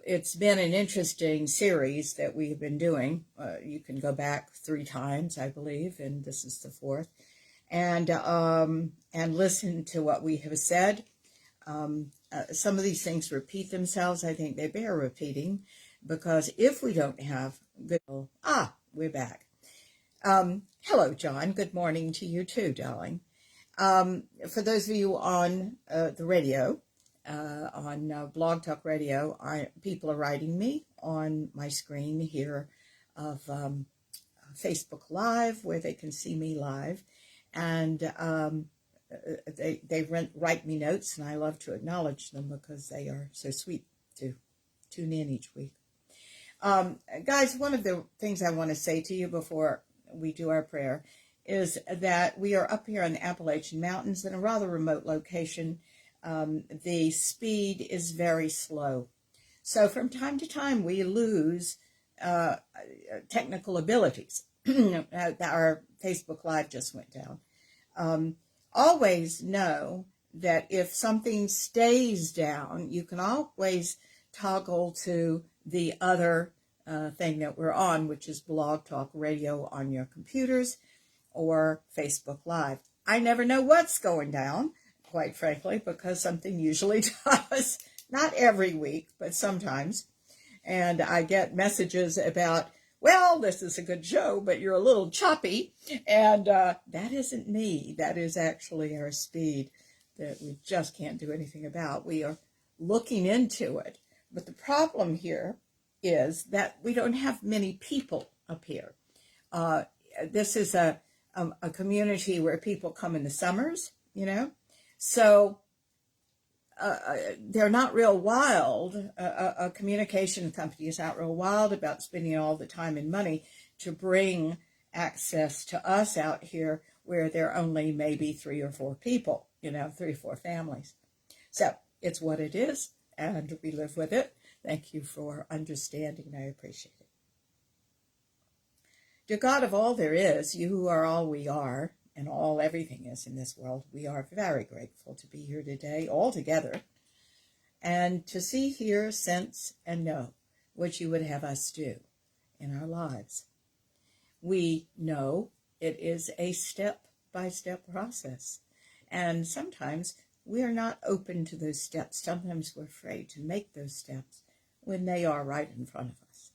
It's been an interesting series that we've been doing. You can go back 3 times, I believe, and this is the 4th, and listen to what we have said. Some of these things repeat themselves. I think they bear repeating, because if we don't have good... we're back. Hello, John. Good morning to you too, darling. For those of you on the radio, on Blog Talk Radio, people are writing me on my screen here of Facebook Live, where they can see me live, and they write me notes, and I love to acknowledge them because they are so sweet to tune in each week. Guys, one of the things I want to say to you before we do our prayer is that we are up here in the Appalachian Mountains in a rather remote location. The speed is very slow. So from time to time we lose technical abilities. Our Facebook Live just went down. Always know that if something stays down, you can always toggle to the other thing that we're on, which is Blog Talk Radio on your computers or Facebook Live. I never know what's going down, quite frankly, because something usually does. Not every week, but sometimes. And I get messages about, well, this is a good show, but you're a little choppy. And that isn't me. That is actually our speed that we just can't do anything about. We are looking into it. But the problem here is that we don't have many people up here. This is a community where people come in the summers, so they're not real wild. A communication company is not real wild about spending all the time and money to bring access to us out here where there are only maybe 3 or 4 people, 3 or 4 families. So it's what it is, and we live with it. Thank you for understanding. I appreciate it. Dear God of all there is, you who are all we are, and all everything is in this world, we are very grateful to be here today, all together, and to see, hear, sense, and know what you would have us do in our lives. We know it is a step-by-step process, and sometimes we are not open to those steps. Sometimes we're afraid to make those steps when they are right in front of us.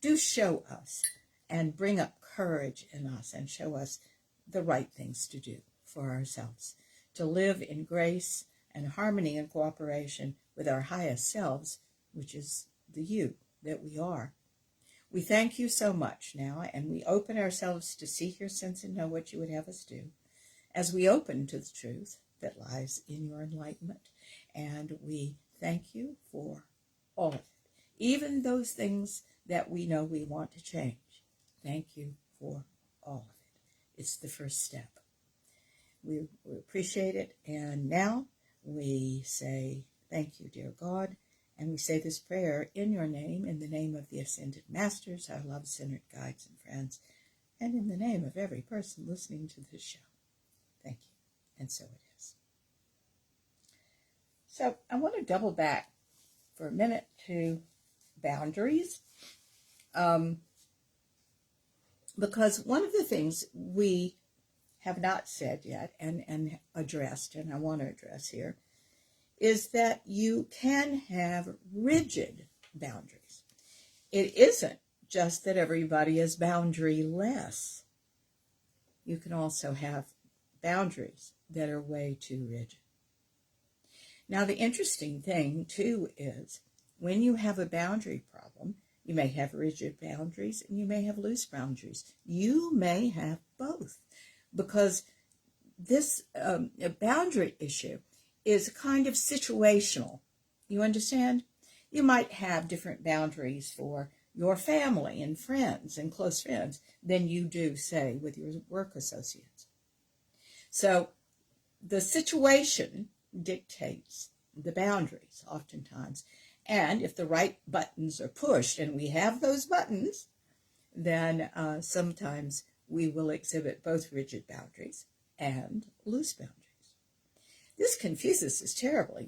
Do show us and bring up courage in us and show us the right things to do for ourselves, to live in grace and harmony and cooperation with our highest selves, which is the you that we are. We thank you so much now, and we open ourselves to see, hear, sense, and know what you would have us do as we open to the truth that lies in your enlightenment. And we thank you for all of it, even those things that we know we want to change. Thank you for all of it. It's the first step. We appreciate it. And now we say thank you, dear God. And we say this prayer in your name, in the name of the Ascended Masters, our love-centered guides and friends, and in the name of every person listening to this show. Thank you. And so it is. So I want to double back for a minute to boundaries. Because one of the things we have not said yet and addressed, and I want to address here, is that you can have rigid boundaries. It isn't just that everybody is boundaryless. You can also have boundaries that are way too rigid. Now, the interesting thing, too, is when you have a boundary problem, you may have rigid boundaries and you may have loose boundaries. You may have both, because this boundary issue is kind of situational. You understand? You might have different boundaries for your family and friends and close friends than you do, say, with your work associates. So the situation dictates the boundaries oftentimes. And if the right buttons are pushed, and we have those buttons, then sometimes we will exhibit both rigid boundaries and loose boundaries. This confuses us terribly,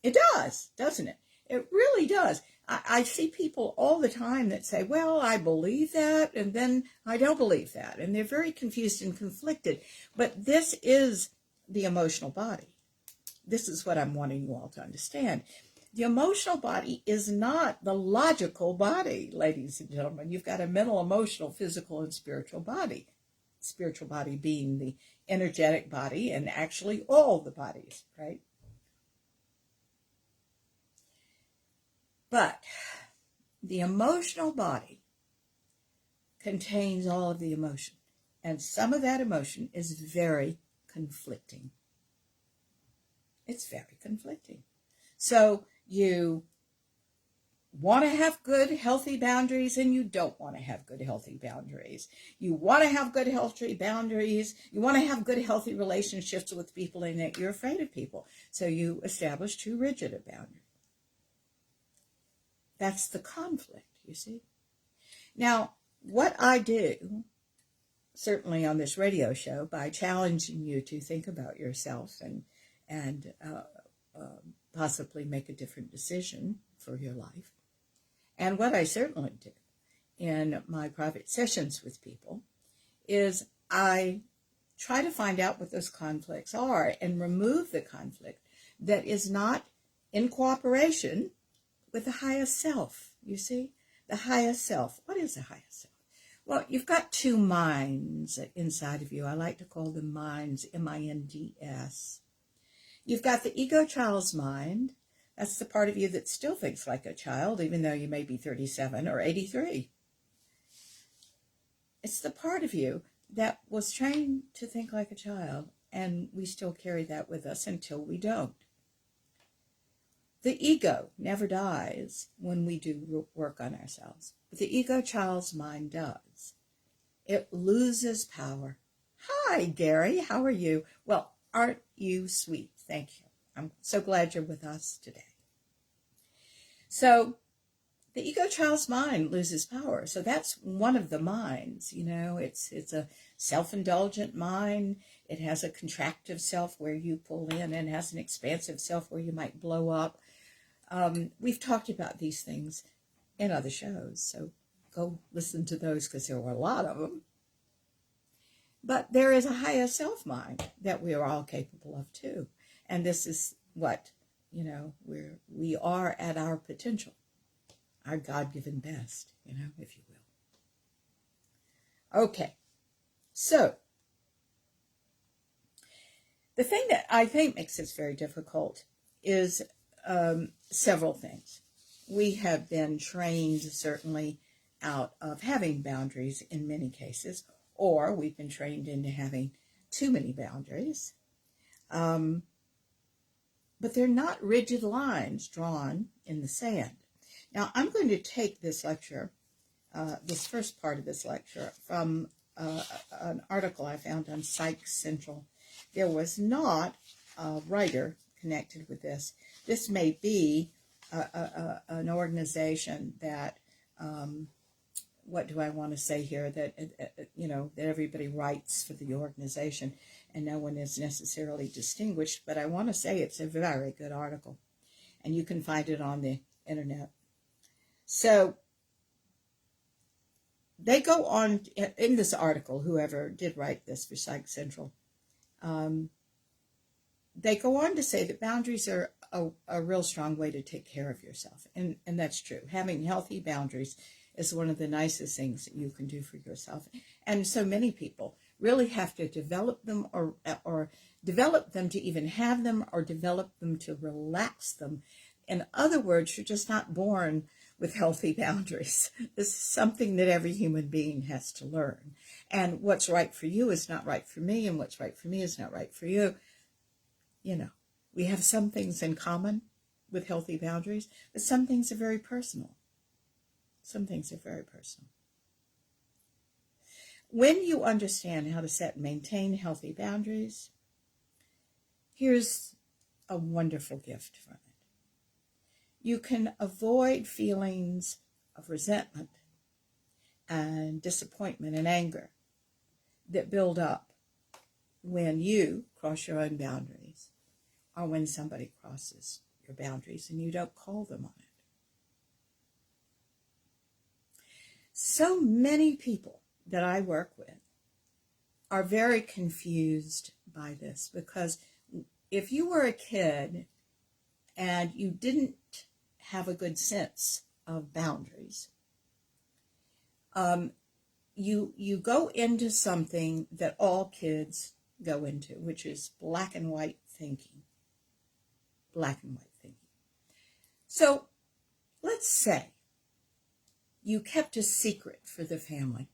It does, doesn't it? It really does. I see people all the time that say, well, I believe that, and then I don't believe that. And they're very confused and conflicted. But this is the emotional body. This is what I'm wanting you all to understand. The emotional body is not the logical body, ladies and gentlemen. You've got a mental, emotional, physical, and spiritual body. Spiritual body being the energetic body and actually all the bodies, right? But the emotional body contains all of the emotion. And some of that emotion is very conflicting. It's very conflicting. So you want to have good, healthy boundaries, and you don't want to have good, healthy boundaries. You want to have good, healthy boundaries. You want to have good, healthy relationships with people, and yet you're afraid of people. So you establish too rigid a boundary. That's the conflict, you see. Now, what I do, certainly on this radio show, by challenging you to think about yourself and possibly make a different decision for your life, and what I certainly do in my private sessions with people, is I try to find out what those conflicts are and remove the conflict that is not in cooperation with the highest self. You see, the highest self. What is the highest self? Well, you've got two minds inside of you. I like to call them minds, M-I-N-D-S. You've got the ego child's mind. That's the part of you that still thinks like a child, even though you may be 37 or 83. It's the part of you that was trained to think like a child, and we still carry that with us until we don't. The ego never dies when we do work on ourselves, but the ego child's mind does. It loses power. Hi, Gary. How are you? Well, aren't you sweet? Thank you. I'm so glad you're with us today. So the ego child's mind loses power. So that's one of the minds. You know, it's a self-indulgent mind. It has a contractive self where you pull in, and has an expansive self where you might blow up. We've talked about these things in other shows, so go listen to those because there were a lot of them. But there is a higher self mind that we are all capable of too. And this is what, you know, we are at our potential, our God-given best, you know, if you will. Okay, so the thing that I think makes this very difficult is several things. We have been trained, certainly, out of having boundaries in many cases, or we've been trained into having too many boundaries. But they're not rigid lines drawn in the sand. Now, I'm going to take this lecture, this first part of this lecture, from an article I found on Psych Central. There was not a writer connected with this. This may be an organization that, what do I want to say here, that, you know, that everybody writes for the organization and no one is necessarily distinguished, but I want to say it's a very good article, and you can find it on the internet. So they go on, in this article, whoever did write this for Psych Central, they go on to say that boundaries are a real strong way to take care of yourself. And that's true. Having healthy boundaries is one of the nicest things that you can do for yourself. And so many people really have to develop them, or develop them to even have them, or develop them to relax them. In other words, you're just not born with healthy boundaries. This is something that every human being has to learn. And what's right for you is not right for me, and what's right for me is not right for you. You know, we have some things in common with healthy boundaries, but some things are very personal. Some things are very personal. When you understand how to set and maintain healthy boundaries, here's a wonderful gift from it. You can avoid feelings of resentment and disappointment and anger that build up when you cross your own boundaries, or when somebody crosses your boundaries and you don't call them on it. So many people that I work with are very confused by this, because if you were a kid and you didn't have a good sense of boundaries, you go into something that all kids go into, which is black and white thinking. Black and white thinking. So let's say you kept a secret for the family.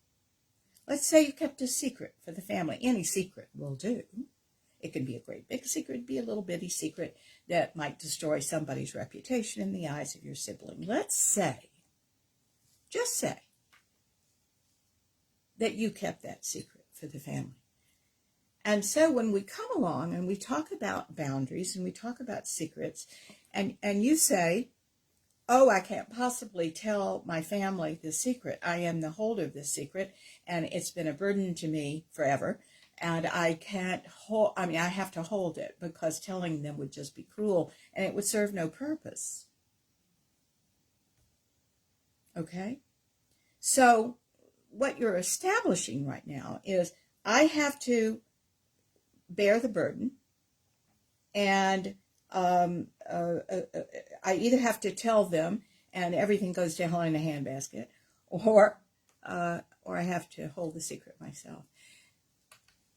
Let's say you kept a secret for the family. Any secret will do. It can be a great big secret, it can be a little bitty secret that might destroy somebody's reputation in the eyes of your sibling. Let's say, just say, that you kept that secret for the family. And so when we come along and we talk about boundaries and we talk about secrets, and you say, oh, I can't possibly tell my family this secret. I am the holder of this secret, and it's been a burden to me forever, and I can't hold, I have to hold it, because telling them would just be cruel, and it would serve no purpose. Okay? So what you're establishing right now is, I have to bear the burden, and I either have to tell them and everything goes to hell in a handbasket, or I have to hold the secret myself.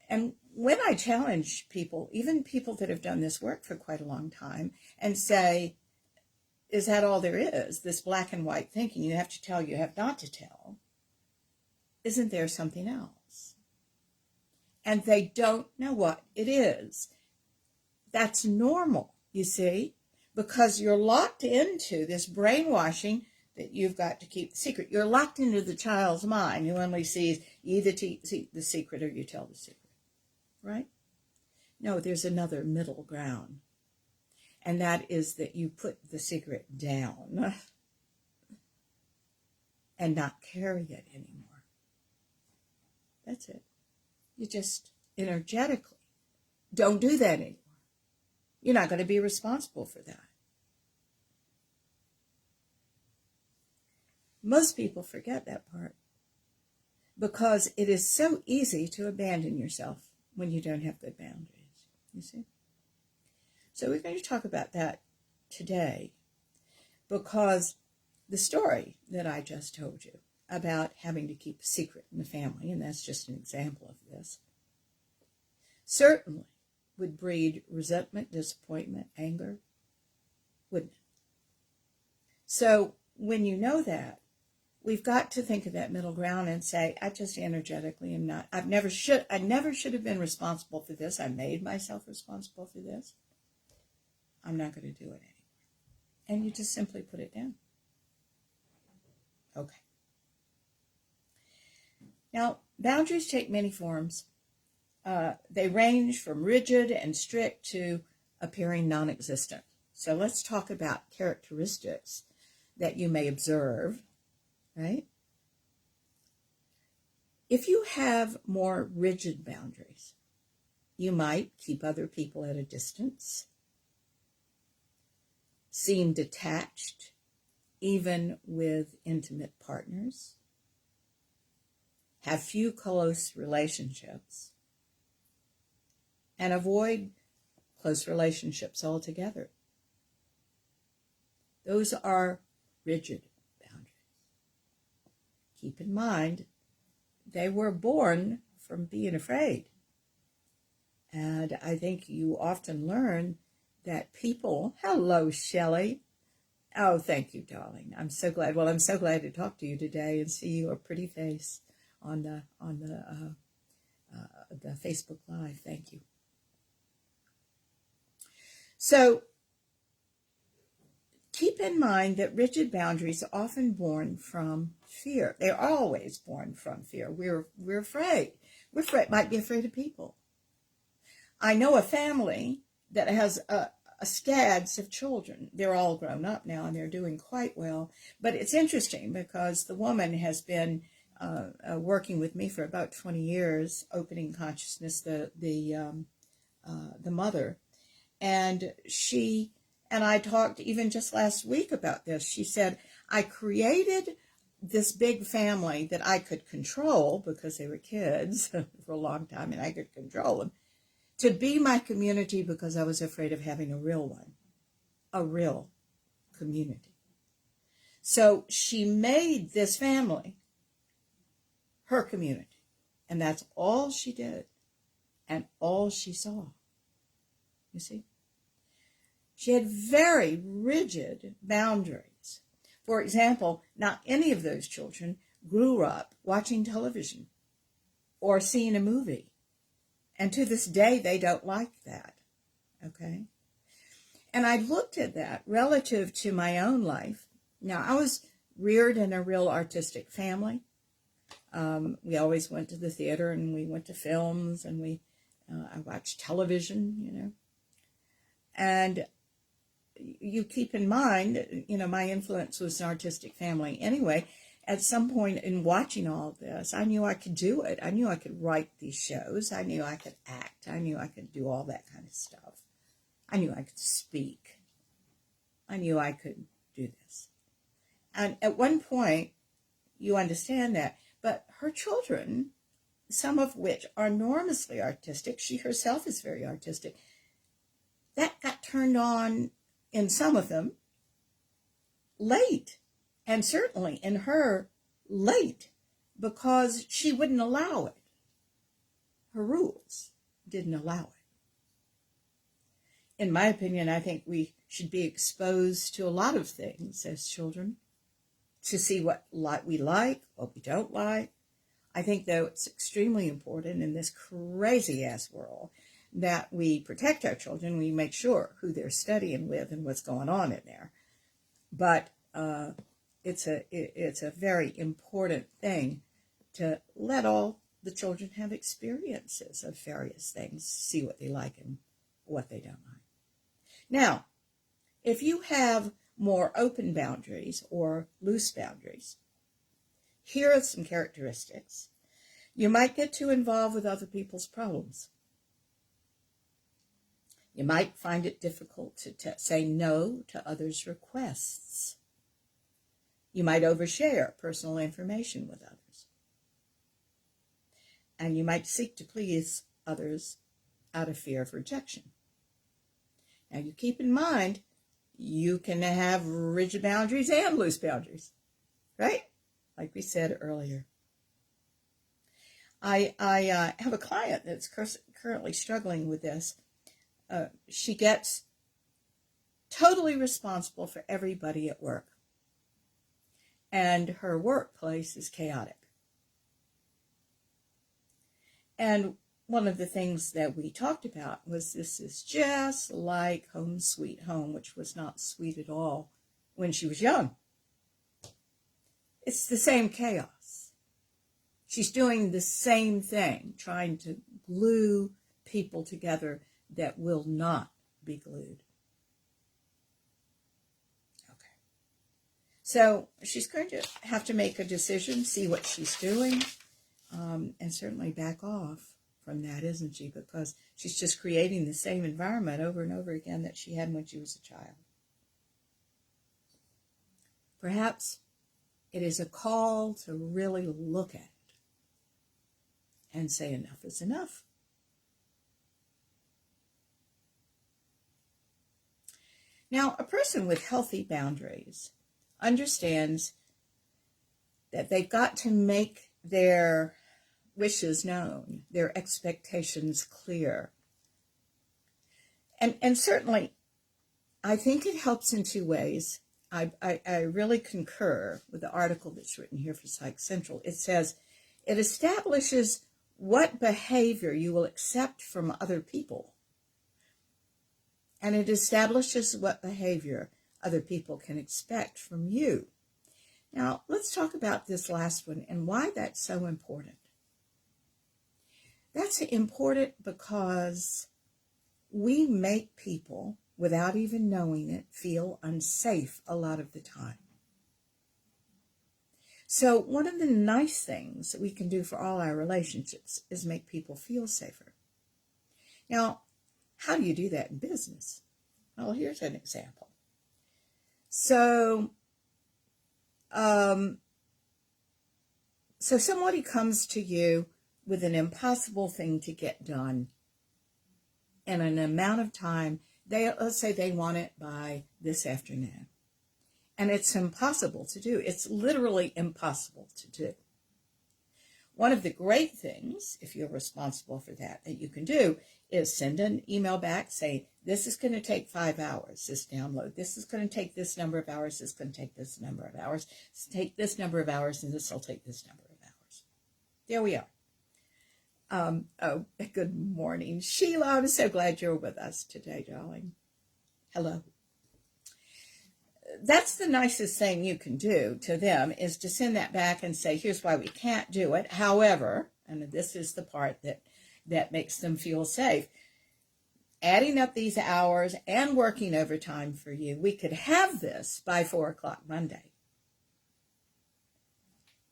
And when I challenge people, even people that have done this work for quite a long time, and say, is that all there is? This black and white thinking, you have to tell, you have not to tell. Isn't there something else? And they don't know what it is. That's normal, you see, because you're locked into this brainwashing that you've got to keep the secret. You're locked into the child's mind, who only sees you either see the secret or you tell the secret, right? No, there's another middle ground, and that is that you put the secret down and not carry it anymore. That's it. You just energetically don't do that anymore. You're not going to be responsible for that. Most people forget that part, because it is so easy to abandon yourself when you don't have good boundaries, you see? So we're going to talk about that today, because the story that I just told you about having to keep a secret in the family, and that's just an example of this, certainly would breed resentment, disappointment, anger, wouldn't it? So when you know that, we've got to think of that middle ground and say, I just energetically am not, I never should have been responsible for this. I made myself responsible for this. I'm not going to do it anymore. And you just simply put it down. Okay. Now, boundaries take many forms. They range from rigid and strict to appearing non-existent. So let's talk about characteristics that you may observe, right? If you have more rigid boundaries, you might keep other people at a distance, seem detached, even with intimate partners, have few close relationships, and avoid close relationships altogether. Those are rigid boundaries. Keep in mind, they were born from being afraid. And I think you often learn that people, hello, Shelley. Oh, thank you, darling. I'm so glad. Well, I'm so glad to talk to you today and see your pretty face on the Facebook Live. Thank you. So keep in mind that rigid boundaries are often born from fear. They're always born from fear. We're afraid. Might be afraid of people. I know a family that has a scads of children. They're all grown up now and they're doing quite well. But it's interesting because the woman has been working with me for about 20 years, opening consciousness, the mother. And I talked even just last week about this. She said, I created this big family that I could control because they were kids for a long time and I could control them, to be my community because I was afraid of having a real one, a real community. So she made this family her community, and that's all she did and all she saw. You see? She had very rigid boundaries. For example, not any of those children grew up watching television or seeing a movie. And to this day, they don't like that. Okay? And I looked at that relative to my own life. Now, I was reared in a real artistic family. We always went to the theater and we went to films and I watched television, And you keep in mind, my influence was an artistic family anyway. At some point in watching all of this, I knew I could do it. I knew I could write these shows. I knew I could act. I knew I could do all that kind of stuff. I knew I could speak. I knew I could do this. And at one point, you understand that. But her children, some of which are enormously artistic, she herself is very artistic, that got turned on in some of them late. And certainly in her late, because she wouldn't allow it. Her rules didn't allow it. In my opinion, I think we should be exposed to a lot of things as children to see what we like, what we don't like. I think, though, it's extremely important in this crazy-ass world that we protect our children. We make sure who they're studying with and what's going on in there. But it's a very important thing to let all the children have experiences of various things, see what they like and what they don't like. Now, if you have more open boundaries or loose boundaries, here are some characteristics. You might get too involved with other people's problems. You might find it difficult to say no to others' requests. You might overshare personal information with others. And you might seek to please others out of fear of rejection. Now, you keep in mind, you can have rigid boundaries and loose boundaries, right? Like we said earlier. I have a client that's currently struggling with this. She gets totally responsible for everybody at work. And her workplace is chaotic. And one of the things that we talked about was this is just like Home Sweet Home, which was not sweet at all when she was young. It's the same chaos. She's doing the same thing, trying to glue people together that will not be glued. Okay. So she's going to have to make a decision, see what she's doing, and certainly back off from that, isn't she? Because she's just creating the same environment over and over again that she had when she was a child. Perhaps it is a call to really look at it and say enough is enough. Now, a person with healthy boundaries understands that they've got to make their wishes known, their expectations clear. And certainly, I think it helps in two ways. I really concur with the article that's written here for Psych Central. It says, it establishes what behavior you will accept from other people. And it establishes what behavior other people can expect from you. Now, let's talk about this last one and why that's so important. That's important because we make people, without even knowing it, feel unsafe a lot of the time. So one of the nice things that we can do for all our relationships is make people feel safer. Now, how do you do that in business? Well, here's an example. So, So somebody comes to you with an impossible thing to get done in an amount of time. Let's say they want it by this afternoon. And it's impossible to do. It's literally impossible to do. One of the great things, if you're responsible for that you can do, is send an email back saying, this is going to take 5 hours, this download. This is going to take this number of hours. This is going to take this number of hours. This will take this number of hours, and this will take this number of hours. There we are. Good morning, Sheila. I'm so glad you're with us today, darling. Hello. That's the nicest thing you can do to them, is to send that back and say, here's why we can't do it. However, and this is the part that makes them feel safe, adding up these hours and working overtime for you, we could have this by 4 o'clock Monday.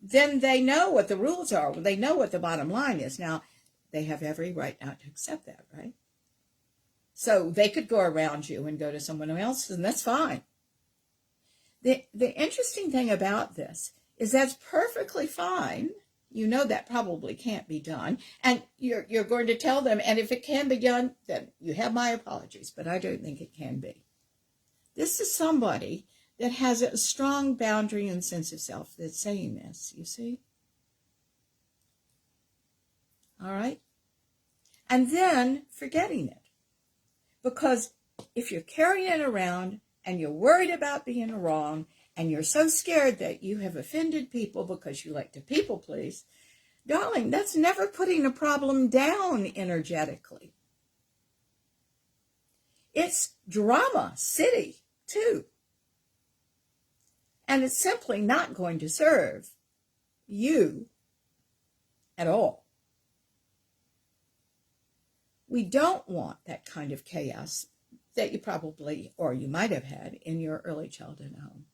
Then they know what the rules are. They know what the bottom line is. Now, they have every right not to accept that, right? So they could go around you and go to someone else, and that's fine. The interesting thing about this is that's perfectly fine. You know that probably can't be done. And you're going to tell them, and if it can be done, then you have my apologies, but I don't think it can be. This is somebody that has a strong boundary and sense of self that's saying this, you see? All right? And then forgetting it. Because if you're carrying it around and you're worried about being wrong, and you're so scared that you have offended people because you like to people please, darling, that's never putting a problem down energetically. It's drama city, too. And it's simply not going to serve you at all. We don't want that kind of chaos that you probably, or you might have had in your early childhood home.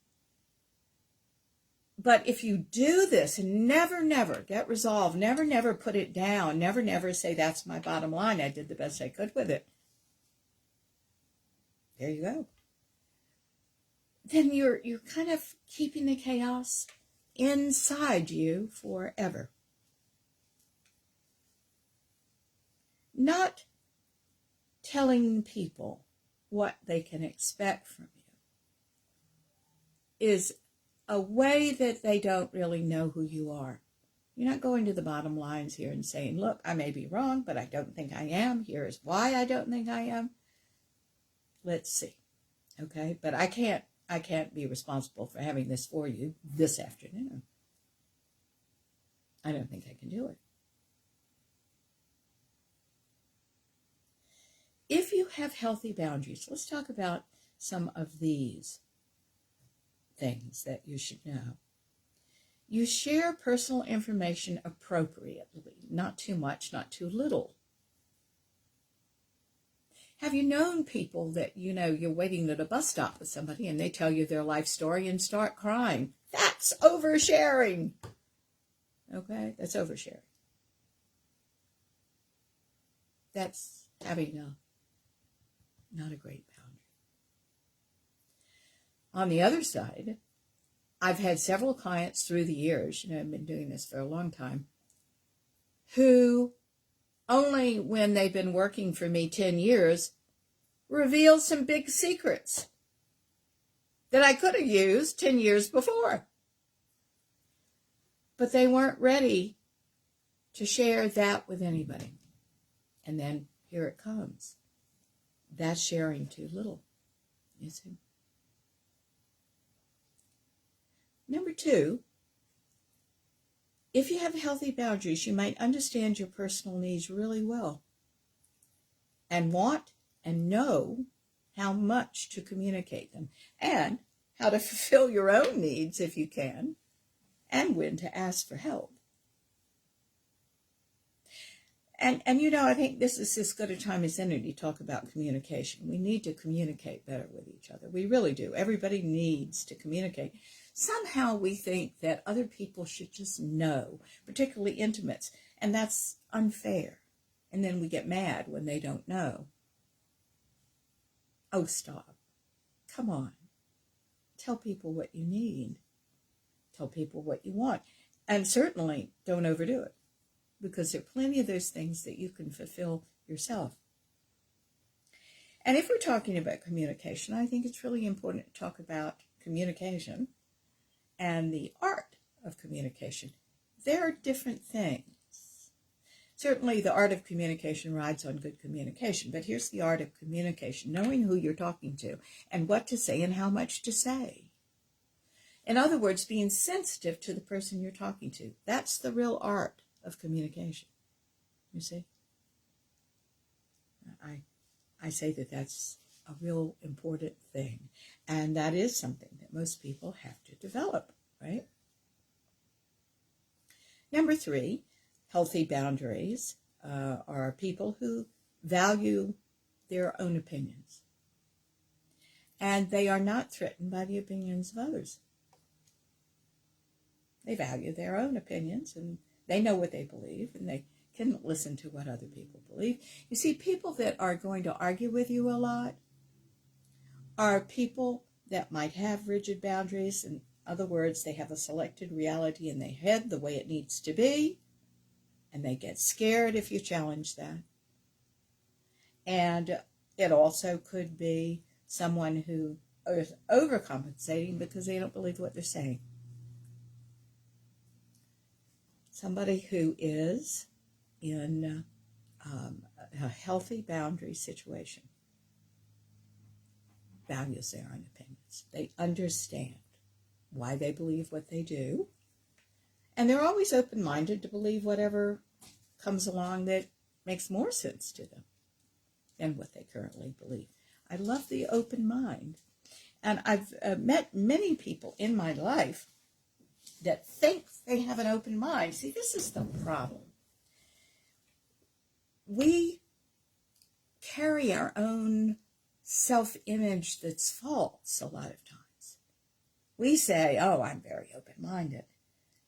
But if you do this and never get resolved, never put it down, never say, that's my bottom line, I did the best I could with it. There you go. Then you're kind of keeping the chaos inside you forever. Not telling people what they can expect from you is a way that they don't really know who you are. You're not going to the bottom lines here and saying, look, I may be wrong, but I don't think I am. Here's why I don't think I am. Let's see. Okay, but I can't be responsible for having this for you this afternoon. I don't think I can do it. If you have healthy boundaries, let's talk about some of these things that you should know. You share personal information appropriately, not too much, not too little. Have you known people that, you're waiting at a bus stop with somebody and they tell you their life story and start crying? That's oversharing. Okay? That's oversharing. That's having not a great boundary. On the other side, I've had several clients through the years, I've been doing this for a long time, who only when they've been working for me 10 years reveal some big secrets that I could have used 10 years before. But they weren't ready to share that with anybody. And then here it comes. That's sharing too little, you see. Number 2, if you have healthy boundaries, you might understand your personal needs really well and want and know how much to communicate them and how to fulfill your own needs if you can, and when to ask for help. And I think this is as good a time as any to talk about communication. We need to communicate better with each other. We really do. Everybody needs to communicate. Somehow we think that other people should just know, particularly intimates, and that's unfair. And then we get mad when they don't know. Oh, stop. Come on. Tell people what you need. Tell people what you want. And certainly don't overdo it, because there are plenty of those things that you can fulfill yourself. And if we're talking about communication, I think it's really important to talk about communication and the art of communication. They're different things. Certainly the art of communication rides on good communication, but here's the art of communication: knowing who you're talking to and what to say and how much to say. In other words, being sensitive to the person you're talking to. That's the real art of communication. You see? I say that that's a real important thing. And that is something that most people have to develop, right? Number 3, healthy boundaries are people who value their own opinions. And they are not threatened by the opinions of others. They value their own opinions, and they know what they believe, and they can listen to what other people believe. You see, people that are going to argue with you a lot are people that might have rigid boundaries. In other words, they have a selected reality in their head the way it needs to be, and they get scared if you challenge that. And it also could be someone who is overcompensating because they don't believe what they're saying. Somebody who is in a healthy boundary situation values their own opinions. They understand why they believe what they do, and they're always open-minded to believe whatever comes along that makes more sense to them than what they currently believe. I love the open mind, and I've met many people in my life that think they have an open mind. See, this is the problem. We carry our own self-image that's false a lot of times. We say, oh, I'm very open-minded.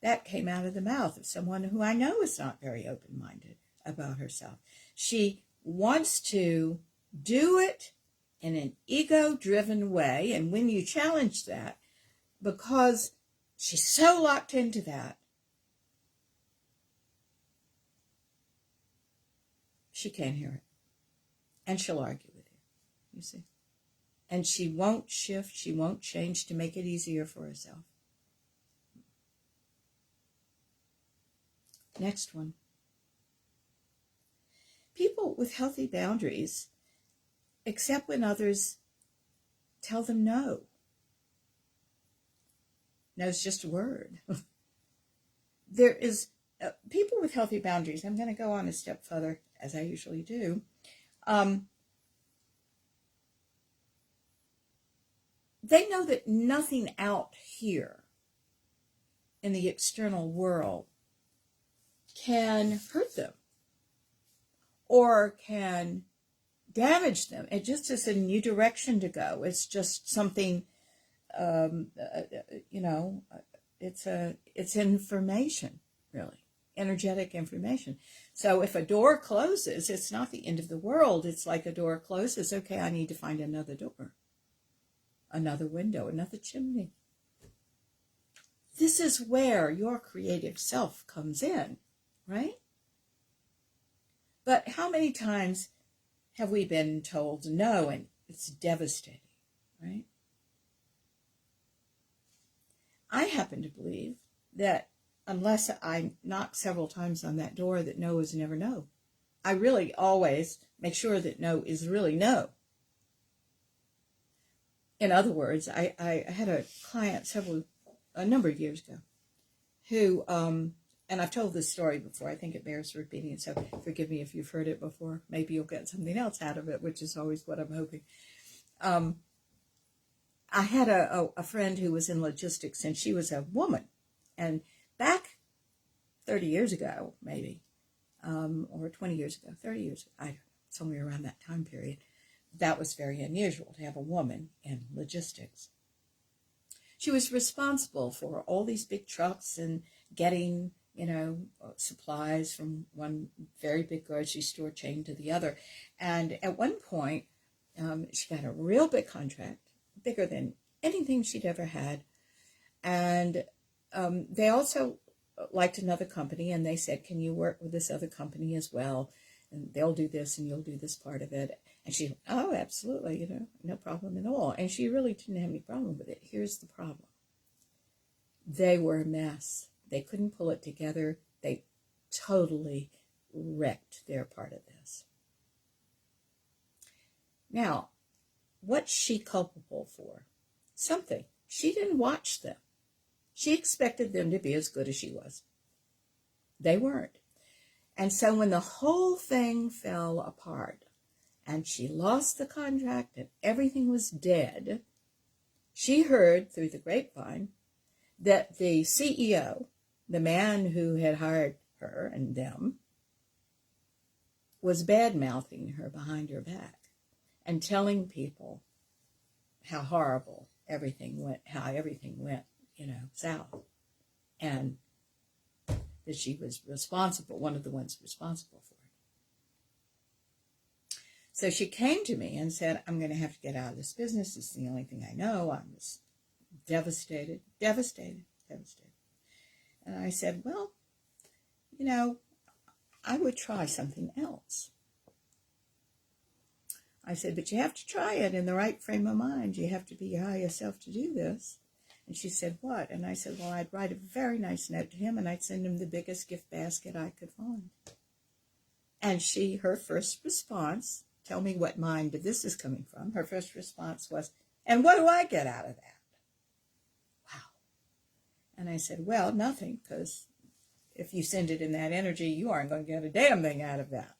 That came out of the mouth of someone who I know is not very open-minded about herself. She wants to do it in an ego-driven way, and when you challenge that, because she's so locked into that, she can't hear it. And she'll argue with you, you see. And she won't shift, she won't change to make it easier for herself. Next one. People with healthy boundaries accept when others tell them no. No is just a word. There is people with healthy boundaries. I'm going to go on a step further, as I usually do. They know that nothing out here in the external world can hurt them or can damage them. It just is a new direction to go. It's just something, it's information, really, energetic information. So if a door closes, it's not the end of the world. It's like a door closes. Okay, I need to find another door, another window, another chimney. This is where your creative self comes in, right? But how many times have we been told no, and it's devastating, right? I happen to believe that unless I knock several times on that door, that no is never no. I really always make sure that no is really no. In other words, I had a client a number of years ago who, and I've told this story before, I think it bears repeating, so forgive me if you've heard it before. Maybe you'll get something else out of it, which is always what I'm hoping. I had a friend who was in logistics, and she was a woman. And back 30 years ago, maybe, or 20 years ago, 30 years ago, somewhere around that time period, that was very unusual to have a woman in logistics. She was responsible for all these big trucks and getting, supplies from one very big grocery store chain to the other. And at one point, she got a real big contract, bigger than anything she'd ever had. And they also liked another company, and they said, can you work with this other company as well? And they'll do this, and you'll do this part of it. And she, oh, absolutely, no problem at all. And she really didn't have any problem with it. Here's the problem. They were a mess. They couldn't pull it together. They totally wrecked their part of this. Now, what's she culpable for? Something. She didn't watch them. She expected them to be as good as she was. They weren't. And so when the whole thing fell apart and she lost the contract and everything was dead, she heard through the grapevine that the CEO, the man who had hired her and them, was bad-mouthing her behind her back and telling people how horrible everything went, south. And that she was responsible, one of the ones responsible for it. So she came to me and said, I'm going to have to get out of this business. It's the only thing I know. I was devastated. And I said, well, I would try something else. I said, but you have to try it in the right frame of mind. You have to be your highest self to do this. And she said, what? And I said, well, I'd write a very nice note to him, and I'd send him the biggest gift basket I could find. And her first response, tell me what mind this is coming from, her first response was, and what do I get out of that? Wow. And I said, well, nothing, because if you send it in that energy, you aren't going to get a damn thing out of that.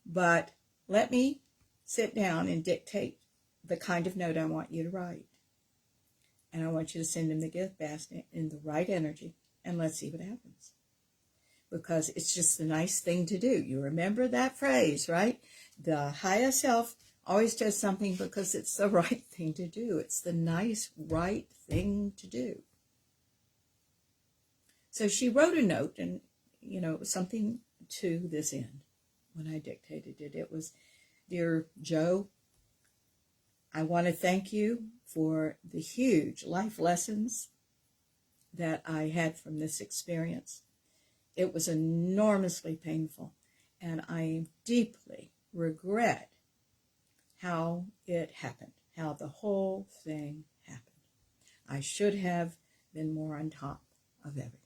But let me sit down and dictate the kind of note I want you to write. And I want you to send him the gift basket in the right energy, and let's see what happens. Because it's just the nice thing to do. You remember that phrase, right? The higher self always does something because it's the right thing to do. It's the nice, right thing to do. So she wrote a note, and, it was something to this end when I dictated it. It was, Dear Joe, I want to thank you for the huge life lessons that I had from this experience. It was enormously painful, and I deeply regret how it happened, how the whole thing happened. I should have been more on top of everything.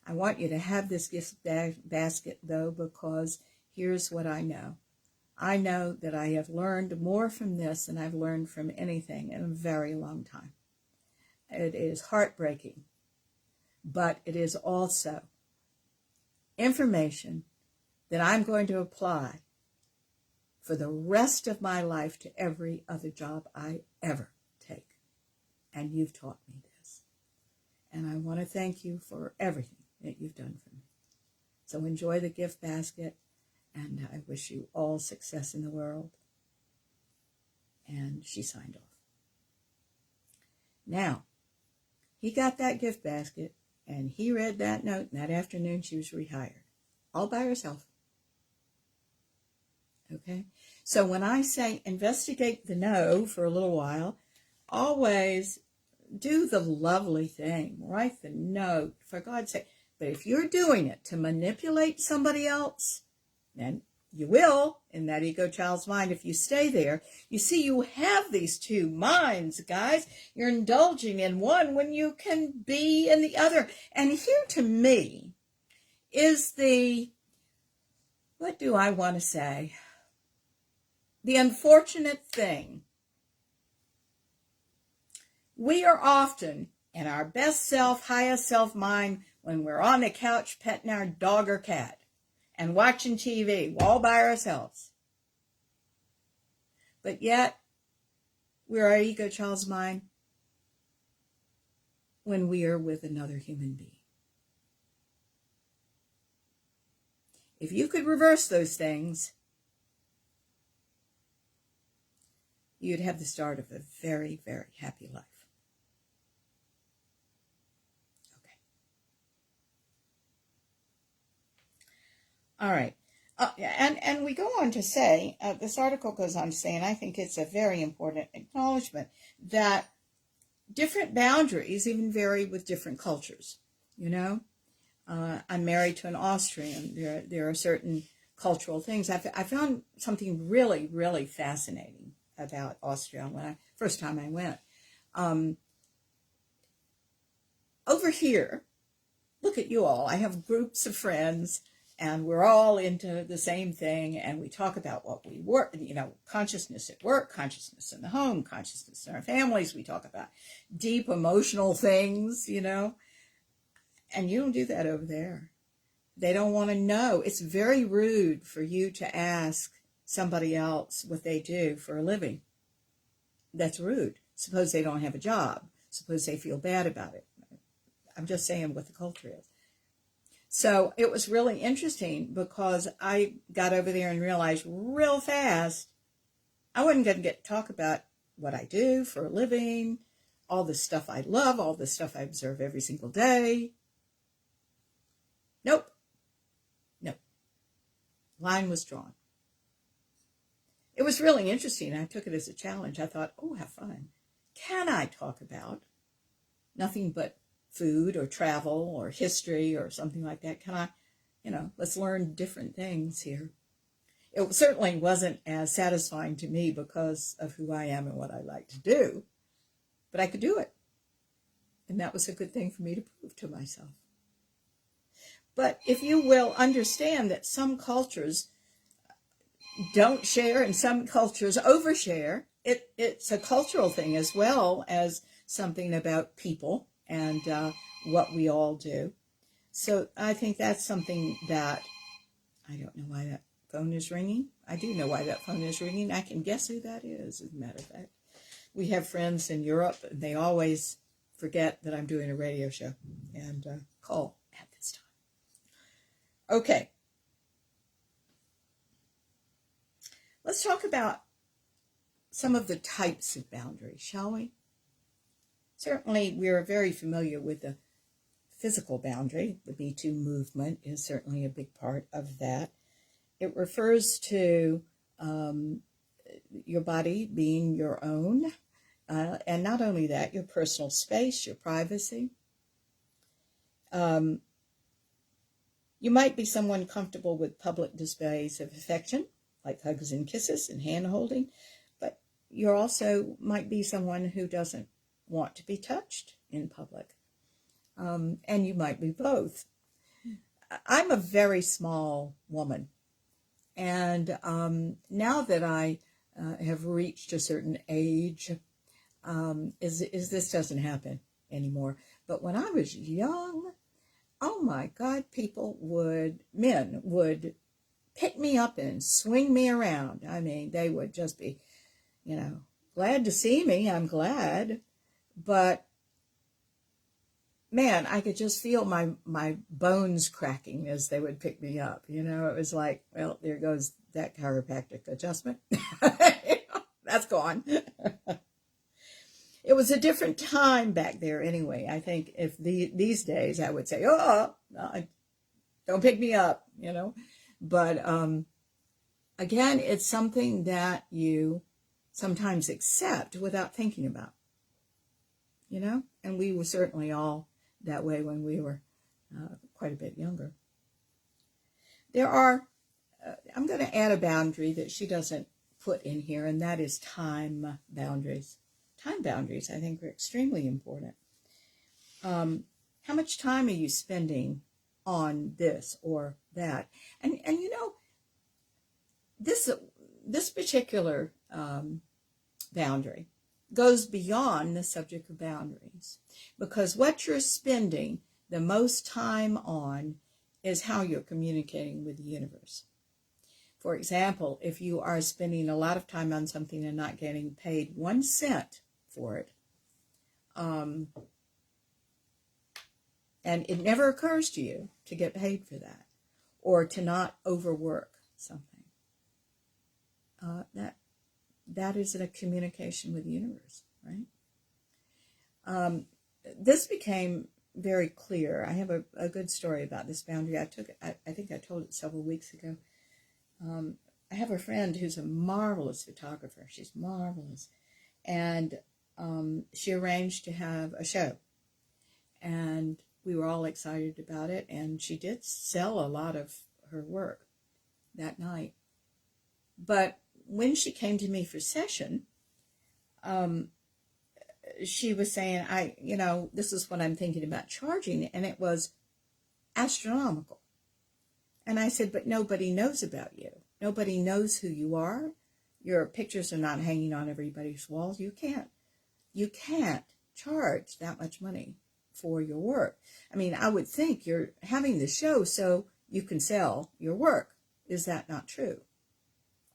I want you to have this gift basket, though, because here's what I know. I know that I have learned more from this than I've learned from anything in a very long time. It is heartbreaking, but it is also information that I'm going to apply for the rest of my life to every other job I ever take. And you've taught me this. And I want to thank you for everything that you've done for me. So enjoy the gift basket. And I wish you all success in the world. And she signed off. Now, he got that gift basket, and he read that note, and that afternoon she was rehired. All by herself. Okay? So when I say investigate the no for a little while, always do the lovely thing. Write the note, for God's sake. But if you're doing it to manipulate somebody else, and you will, in that ego child's mind, if you stay there. You see, you have these two minds, guys. You're indulging in one when you can be in the other. And here, to me, is what do I want to say? The unfortunate thing. We are often in our best self, highest self mind when we're on the couch petting our dog or cat and watching TV all by ourselves. But yet, we're our ego child's mind when we are with another human being. If you could reverse those things, you'd have the start of a very, very happy life. All right. And we go on to say, this article goes on to say, and I think it's a very important acknowledgement, that different boundaries even vary with different cultures. you know. I'm married to an Austrian. There are certain cultural things. I found something really, really fascinating about Austria when first time I went. Over here, look at you all. I have groups of friends, and we're all into the same thing, and we talk about what we work, you know, consciousness at work, consciousness in the home, consciousness in our families. We talk about deep emotional things, you know, and you don't do that over there. They don't want to know. It's very rude for you to ask somebody else what they do for a living. That's rude. Suppose they don't have a job. Suppose they feel bad about it. I'm just saying what the culture is. So it was really interesting because I got over there and realized real fast I wasn't going to get to talk about what I do for a living, all the stuff I love, all the stuff I observe every single day. Nope. Nope. Line was drawn. It was really interesting. I took it as a challenge. I thought, oh, have fun. Can I talk about nothing but food or travel or history or something like that? Can I, you know, let's learn different things here. It certainly wasn't as satisfying to me because of who I am and what I like to do, but I could do it. And that was a good thing for me to prove to myself. But if you will understand that some cultures don't share and some cultures overshare, it's a cultural thing as well as something about people and what we all do. So I think that's something that, I don't know why that phone is ringing. I do know why that phone is ringing. I can guess who that is, as a matter of fact. We have friends in Europe, and they always forget that I'm doing a radio show and call at this time. Okay. Let's talk about some of the types of boundaries, shall we? Certainly, we're very familiar with the physical boundary. The Me Too movement is certainly a big part of that. It refers to your body being your own, and not only that, your personal space, your privacy. You might be someone comfortable with public displays of affection, like hugs and kisses and hand-holding, but you also might be someone who doesn't want to be touched in public, and you might be both. I'm a very small woman, and now that I have reached a certain age, this doesn't happen anymore. But when I was young, oh my God, men would pick me up and swing me around. I mean, they would just be, you know, glad to see me. I'm glad. But man, I could just feel my bones cracking as they would pick me up. You know, it was like, well, there goes that chiropractic adjustment. That's gone. It was a different time back there anyway. I think if these days I would say, oh, don't pick me up, you know. But again, it's something that you sometimes accept without thinking about, you know. And we were certainly all that way when we were quite a bit younger. There are, I'm going to add a boundary that she doesn't put in here, and that is time boundaries. Time boundaries, I think, are extremely important. How much time are you spending on this or that? And you know, this particular boundary goes beyond the subject of boundaries, because what you're spending the most time on is how you're communicating with the universe. For example, if you are spending a lot of time on something and not getting paid 1 cent for it, and it never occurs to you to get paid for that, or to not overwork something, that is a communication with the universe, right? This became very clear. I have a good story about this boundary. I think I told it several weeks ago. I have a friend who's a marvelous photographer. She's marvelous. And she arranged to have a show. And we were all excited about it, and she did sell a lot of her work that night. But when she came to me for session, she was saying, this is what I'm thinking about charging, and it was astronomical. And I said, but nobody knows about you. Nobody knows who you are. Your pictures are not hanging on everybody's walls. You can't charge that much money for your work. I mean, I would think you're having the show so you can sell your work. Is that not true?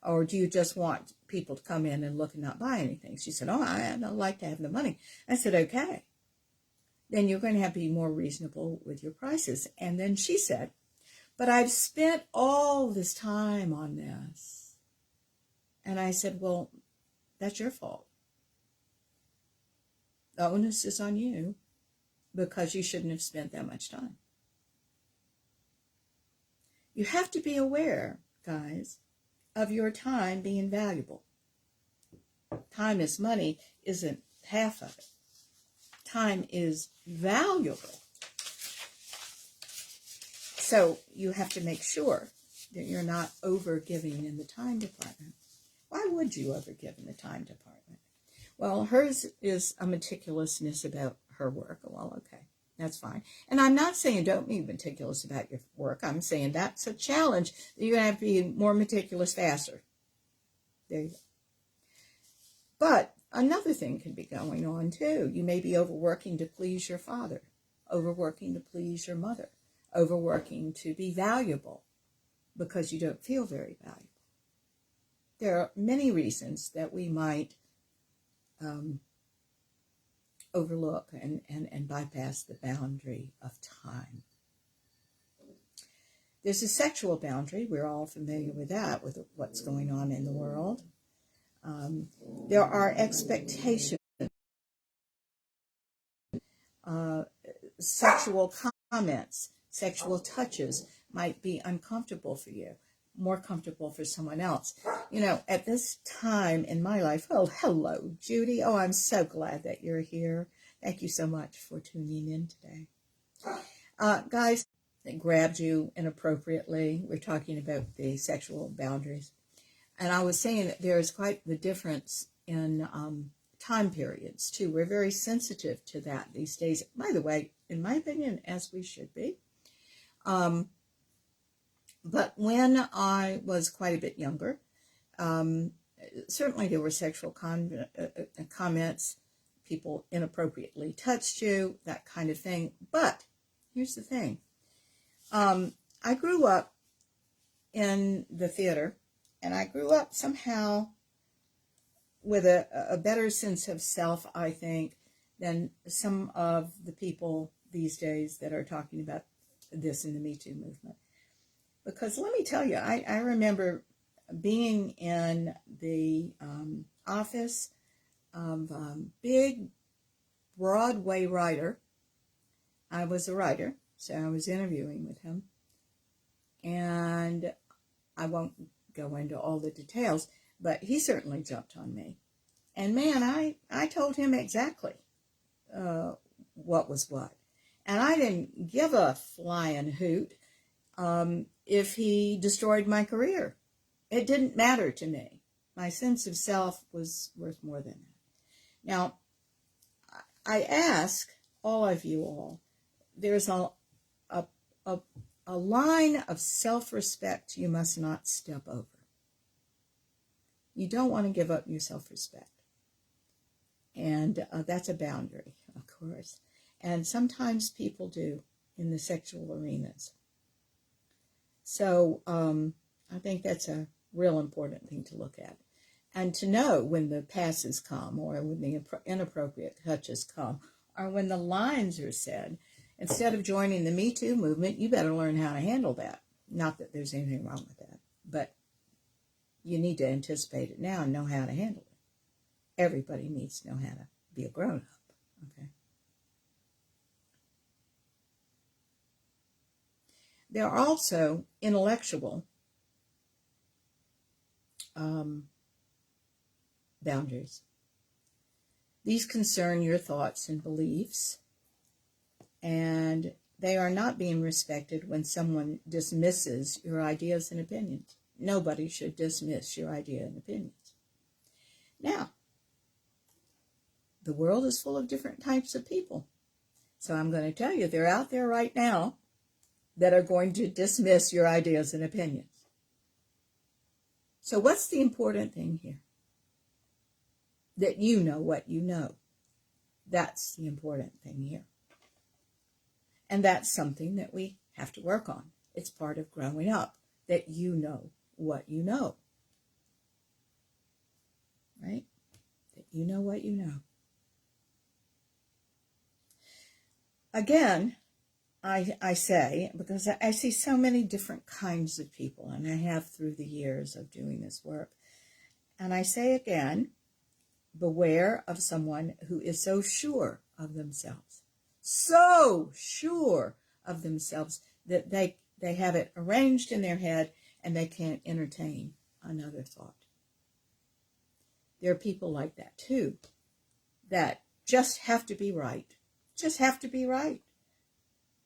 Or do you just want people to come in and look and not buy anything? She said, oh, I'd like to have the money. I said, okay. Then you're going to have to be more reasonable with your prices. And then she said, but I've spent all this time on this. And I said, well, that's your fault. The onus is on you because you shouldn't have spent that much time. You have to be aware, guys, of your time being valuable. Time is money isn't half of it. Time is valuable. So you have to make sure that you're not over-giving in the time department. Why would you over-give in the time department? Well, hers is a meticulousness about her work. Well, okay, that's fine. And I'm not saying don't be meticulous about your work. I'm saying that's a challenge. You're going to have to be more meticulous faster. There you go. But another thing can be going on, too. You may be overworking to please your father, overworking to please your mother, overworking to be valuable because you don't feel very valuable. There are many reasons that we might overlook and bypass the boundary of time. There's a sexual boundary. We're all familiar with that, with what's going on in the world. There are expectations. Sexual comments, sexual touches might be uncomfortable for you, more comfortable for someone else. At this time in my life, oh, hello, Judy. Oh, I'm so glad that you're here. Thank you so much for tuning in today. Guys, that grabbed you inappropriately. We're talking about the sexual boundaries. And I was saying that there is quite the difference in time periods, too. We're very sensitive to that these days. By the way, in my opinion, as we should be. But when I was quite a bit younger, certainly there were sexual comments, people inappropriately touched you, that kind of thing. But here's the thing. I grew up in the theater, and I grew up somehow with a better sense of self, I think, than some of the people these days that are talking about this in the Me Too movement. Because let me tell you, I remember being in the office of a big Broadway writer. I was a writer, so I was interviewing with him. And I won't go into all the details, but he certainly jumped on me. And man, I told him exactly what was what. And I didn't give a flying hoot if he destroyed my career. It didn't matter to me. My sense of self was worth more than that. Now, I ask all of you all, there's a line of self-respect you must not step over. You don't want to give up your self-respect. And that's a boundary, of course. And sometimes people do in the sexual arenas. So I think that's a real important thing to look at. And to know when the passes come, or when the inappropriate touches come, or when the lines are said. Instead of joining the Me Too movement, you better learn how to handle that. Not that there's anything wrong with that, but you need to anticipate it now and know how to handle it. Everybody needs to know how to be a grown-up, okay? There are also intellectual boundaries. These concern your thoughts and beliefs, and they are not being respected when someone dismisses your ideas and opinions. Nobody should dismiss your idea and opinions. Now, the world is full of different types of people. So I'm going to tell you, they're out there right now that are going to dismiss your ideas and opinions. So what's the important thing here? That you know what you know. That's the important thing here. And that's something that we have to work on. It's part of growing up, that you know what you know. Right? That you know what you know. Again, I say, because I see so many different kinds of people, and I have through the years of doing this work. And I say again, beware of someone who is so sure of themselves, that they have it arranged in their head and they can't entertain another thought. There are people like that too, that just have to be right. Just have to be right.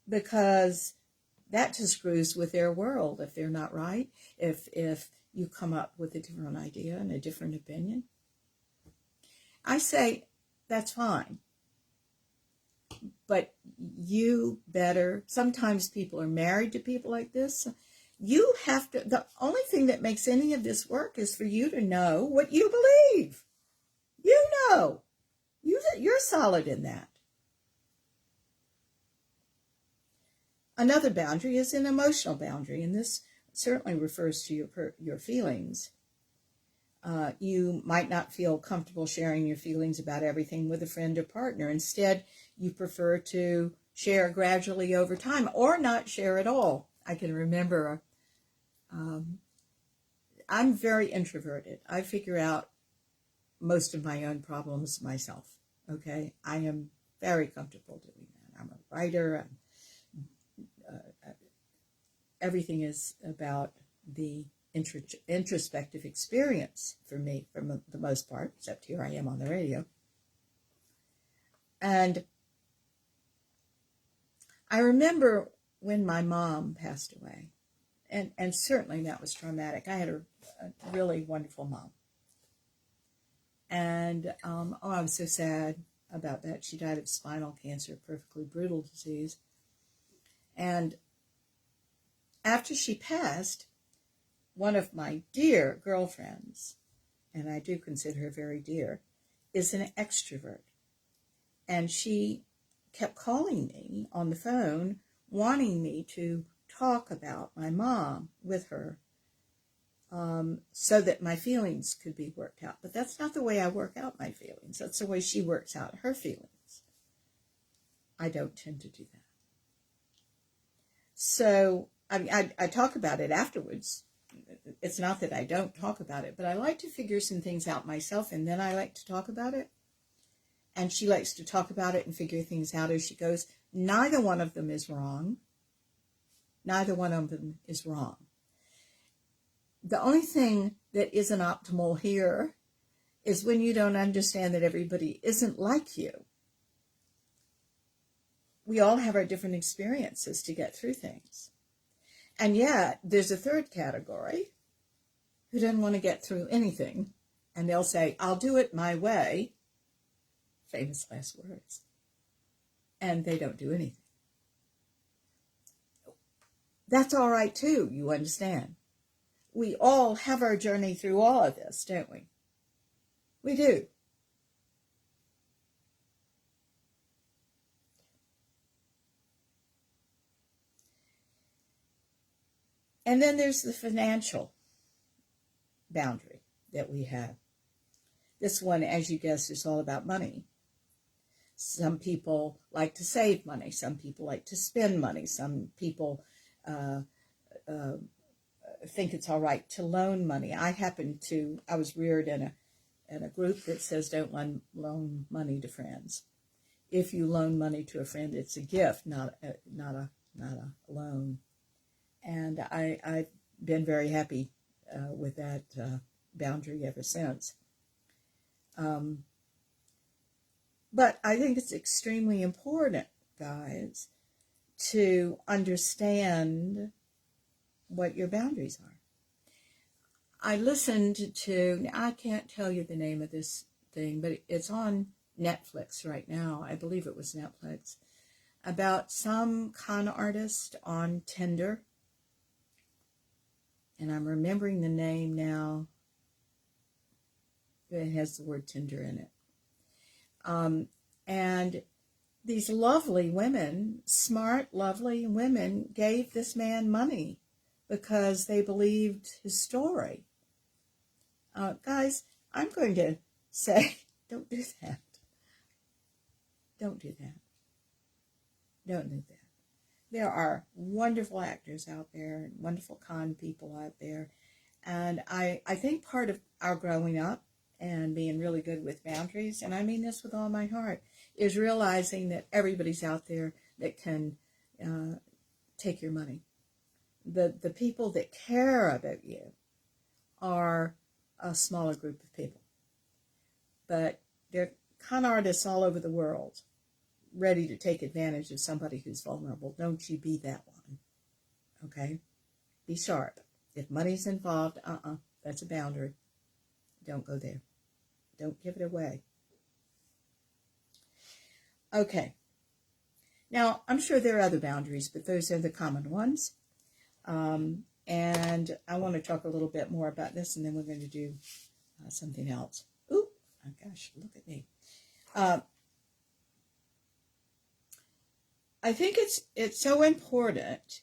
Because that just screws with their world if they're not right, if you come up with a different idea and a different opinion. I say, that's fine. But you better, sometimes people are married to people like this. You have to, the only thing that makes any of this work is for you to know what you believe. You know. You're solid in that. Another boundary is an emotional boundary, and this certainly refers to your feelings. You might not feel comfortable sharing your feelings about everything with a friend or partner. Instead, you prefer to share gradually over time or not share at all. I can remember, I'm very introverted. I figure out most of my own problems myself, okay? I am very comfortable doing that. I'm a writer. Everything is about the introspective experience for me, for the most part, except here I am on the radio. And I remember when my mom passed away, and certainly that was traumatic. I had a really wonderful mom. And, I was so sad about that. She died of spinal cancer, a perfectly brutal disease. And after she passed, one of my dear girlfriends, and I do consider her very dear, is an extrovert. And she kept calling me on the phone, wanting me to talk about my mom with her, so that my feelings could be worked out. But that's not the way I work out my feelings. That's the way she works out her feelings. I don't tend to do that. So, I talk about it afterwards. It's not that I don't talk about it, but I like to figure some things out myself, and then I like to talk about it. And she likes to talk about it and figure things out as she goes. Neither one of them is wrong. Neither one of them is wrong. The only thing that isn't optimal here is when you don't understand that everybody isn't like you. We all have our different experiences to get through things. And yet, there's a third category who doesn't want to get through anything. And they'll say, I'll do it my way. Famous last words. And they don't do anything. That's all right too, you understand. We all have our journey through all of this, don't we? We do. And then there's the financial boundary that we have. This one, as you guessed, is all about money. Some people like to save money. Some people like to spend money. Some people think it's all right to loan money. I was reared in a group that says don't loan money to friends. If you loan money to a friend, it's a gift, not a loan. And I've been very happy with that boundary ever since. But I think it's extremely important, guys, to understand what your boundaries are. I listened to, I can't tell you the name of this thing, but it's on Netflix right now. I believe it was Netflix, about some con artist on Tinder. And I'm remembering the name now. It has the word Tinder in it. And these lovely women, smart, lovely women, gave this man money because they believed his story. Guys, I'm going to say, don't do that. Don't do that. Don't do that. There are wonderful actors out there, wonderful con people out there. And I think part of our growing up and being really good with boundaries, and I mean this with all my heart, is realizing that everybody's out there that can take your money. The people that care about you are a smaller group of people. But there are con artists all over the world ready to take advantage of somebody who's vulnerable. Don't you be that one, okay? Be sharp. If money's involved, that's a boundary. Don't go there. Don't give it away. Okay. Now, I'm sure there are other boundaries, but those are the common ones. And I want to talk a little bit more about this, and then we're going to do something else. Ooh, oh gosh, look at me. I think it's so important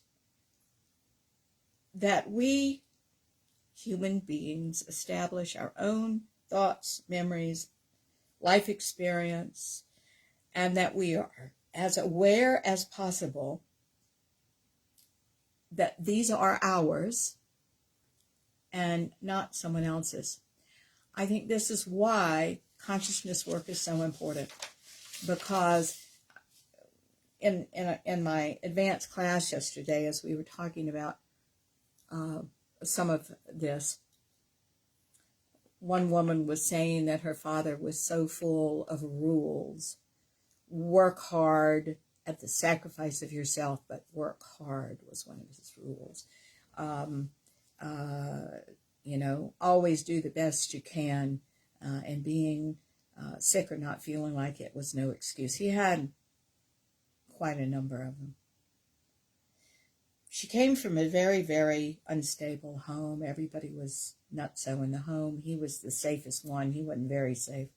that we human beings establish our own thoughts, memories, life experience, and that we are as aware as possible that these are ours and not someone else's. I think this is why consciousness work is so important, because in my advanced class yesterday, as we were talking about some of this, one woman was saying that her father was so full of rules. Work hard at the sacrifice of yourself, but work hard was one of his rules. Always do the best you can, and being sick or not feeling like it was no excuse. He had quite a number of them. She came from a very, very unstable home. Everybody was nutso in the home. He was the safest one. He wasn't very safe.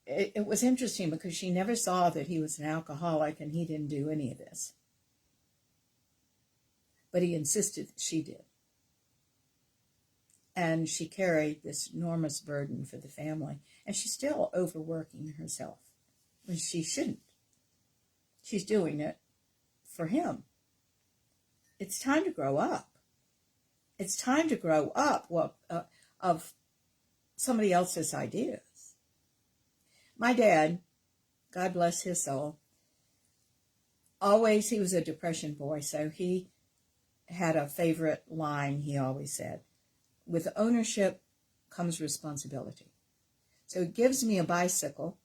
It was interesting because she never saw that he was an alcoholic and he didn't do any of this. But he insisted that she did. And she carried this enormous burden for the family. And she's still overworking herself when she shouldn't. She's doing it for him. It's time to grow up. It's time to grow up of somebody else's ideas. My dad, God bless his soul, he was a depression boy, so he had a favorite line he always said: with ownership comes responsibility. So he gives me a bicycle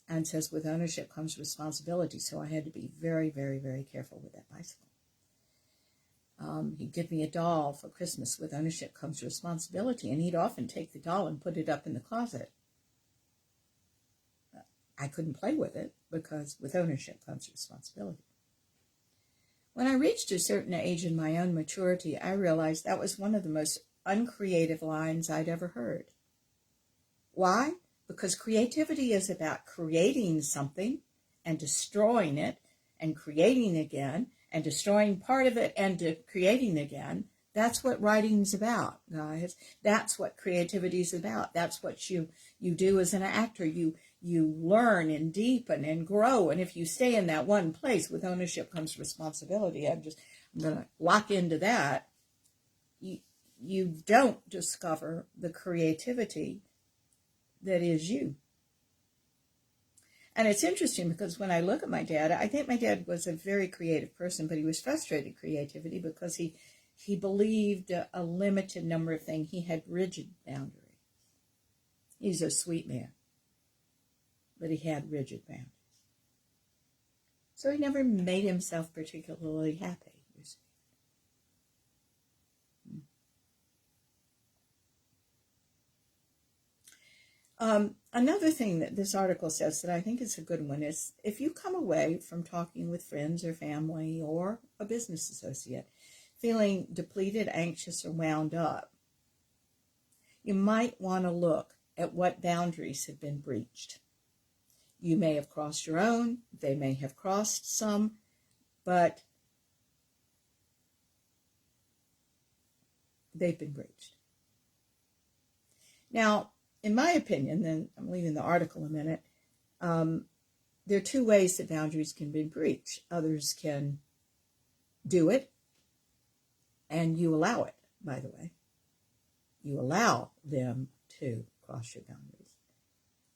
and says, with ownership comes responsibility. So I had to be very, very, very careful with that bicycle. He'd give me a doll for Christmas. With ownership comes responsibility. And he'd often take the doll and put it up in the closet. I couldn't play with it because with ownership comes responsibility. When I reached a certain age in my own maturity, I realized that was one of the most uncreative lines I'd ever heard. Why? Because creativity is about creating something and destroying it and creating again and destroying part of it and creating again. That's what writing's about, guys. That's what creativity is about. That's what you do as an actor. You learn and deepen and grow. And if you stay in that one place, with ownership comes responsibility. I'm going to lock into that. You don't discover the creativity that is you. And it's interesting because when I look at my dad, I think my dad was a very creative person, but he was frustrated creativity because he believed a limited number of things. He had rigid boundaries. He's a sweet man, but he had rigid boundaries. So he never made himself particularly happy, you see. Another thing that this article says that I think is a good one is if you come away from talking with friends or family or a business associate feeling depleted, anxious, or wound up, you might want to look at what boundaries have been breached. You may have crossed your own, they may have crossed some, but they've been breached. Now, in my opinion, then I'm leaving the article a minute, there are two ways that boundaries can be breached. Others can do it, and you allow it, by the way. You allow them to cross your boundaries.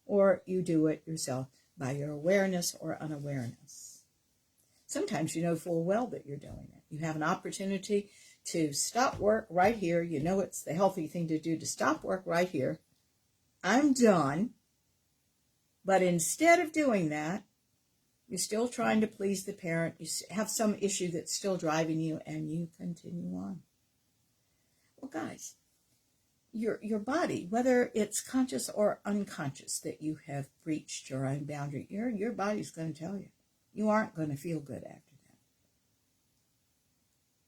Or you do it yourself by your awareness or unawareness. Sometimes you know full well that you're doing it. You have an opportunity to stop work right here. You know it's the healthy thing to do to stop work right here. I'm done. But instead of doing that, you're still trying to please the parent. You have some issue that's still driving you, and you continue on. Well, guys, your body, whether it's conscious or unconscious that you have breached your own boundary, your body's going to tell you. You aren't going to feel good after that.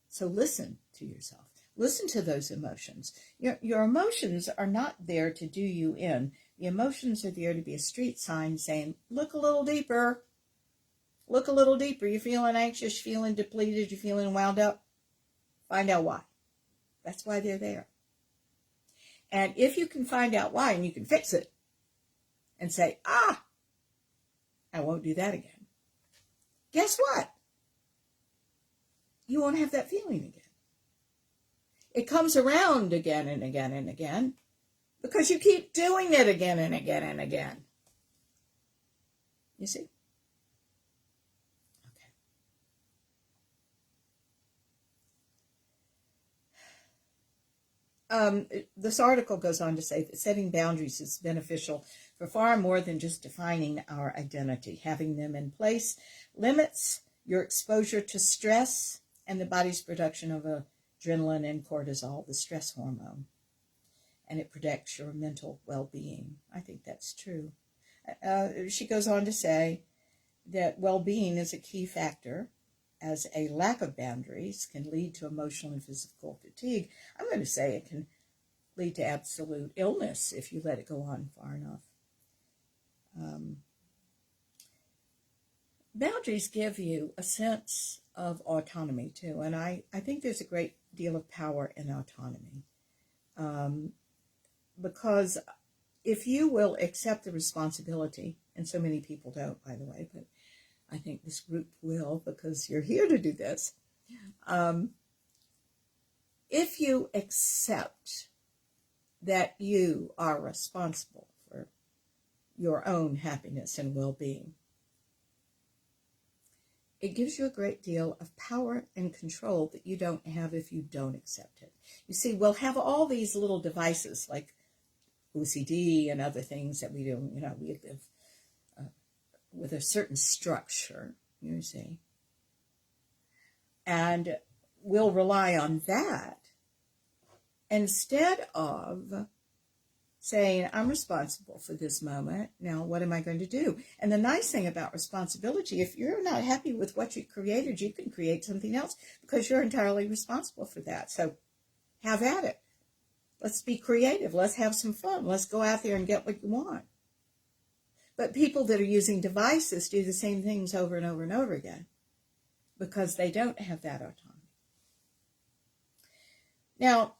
So listen to yourself. Listen to those emotions. Your emotions are not there to do you in. The emotions are there to be a street sign saying, look a little deeper. Look a little deeper. You're feeling anxious, you're feeling depleted, you're feeling wound up. Find out why. That's why they're there. And if you can find out why and you can fix it and say, I won't do that again. Guess what? You won't have that feeling again. It comes around again and again and again because you keep doing it again and again and again. You see? Okay. This article goes on to say that setting boundaries is beneficial for far more than just defining our identity. Having them in place limits your exposure to stress and the body's production of adrenaline and cortisol, the stress hormone, and it protects your mental well-being. I think that's true. She goes on to say that well-being is a key factor, as a lack of boundaries can lead to emotional and physical fatigue. I'm going to say it can lead to absolute illness if you let it go on far enough. Boundaries give you a sense of autonomy too, and I think there's a great deal of power in autonomy, because if you will accept the responsibility, and so many people don't, by the way, but I think this group will because you're here to do this. If you accept that you are responsible for your own happiness and well-being, it gives you a great deal of power and control that you don't have if you don't accept it. You see, we'll have all these little devices like OCD and other things that we do. We live with a certain structure, you see. And we'll rely on that instead of saying, I'm responsible for this moment. Now, what am I going to do? And the nice thing about responsibility, if you're not happy with what you created, you can create something else because you're entirely responsible for that. So have at it. Let's be creative. Let's have some fun. Let's go out there and get what you want. But people that are using devices do the same things over and over and over again because they don't have that autonomy. Now,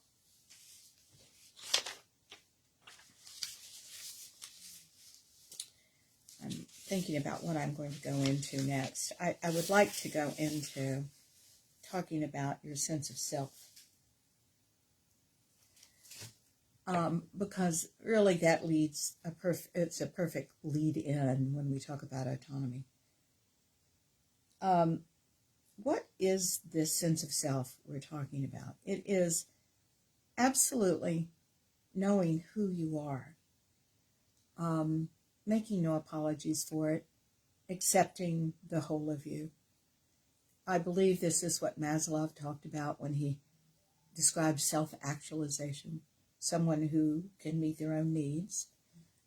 I'm thinking about what I'm going to go into next. I would like to go into talking about your sense of self. Because really that it's a perfect lead in when we talk about autonomy. What is this sense of self we're talking about? It is absolutely knowing who you are, making no apologies for it, accepting the whole of you. I believe this is what Maslow talked about when he described self-actualization, someone who can meet their own needs.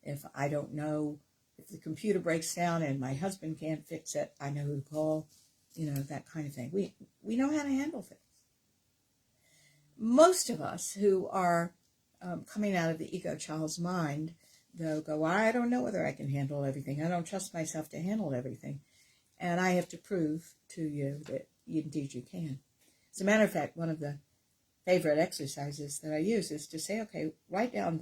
If I don't know, if the computer breaks down and my husband can't fix it, I know who to call, that kind of thing. We know how to handle things. Most of us who are coming out of the ego child's mind, they'll go, I don't know whether I can handle everything. I don't trust myself to handle everything. And I have to prove to you that indeed you can. As a matter of fact, one of the favorite exercises that I use is to say, okay, write down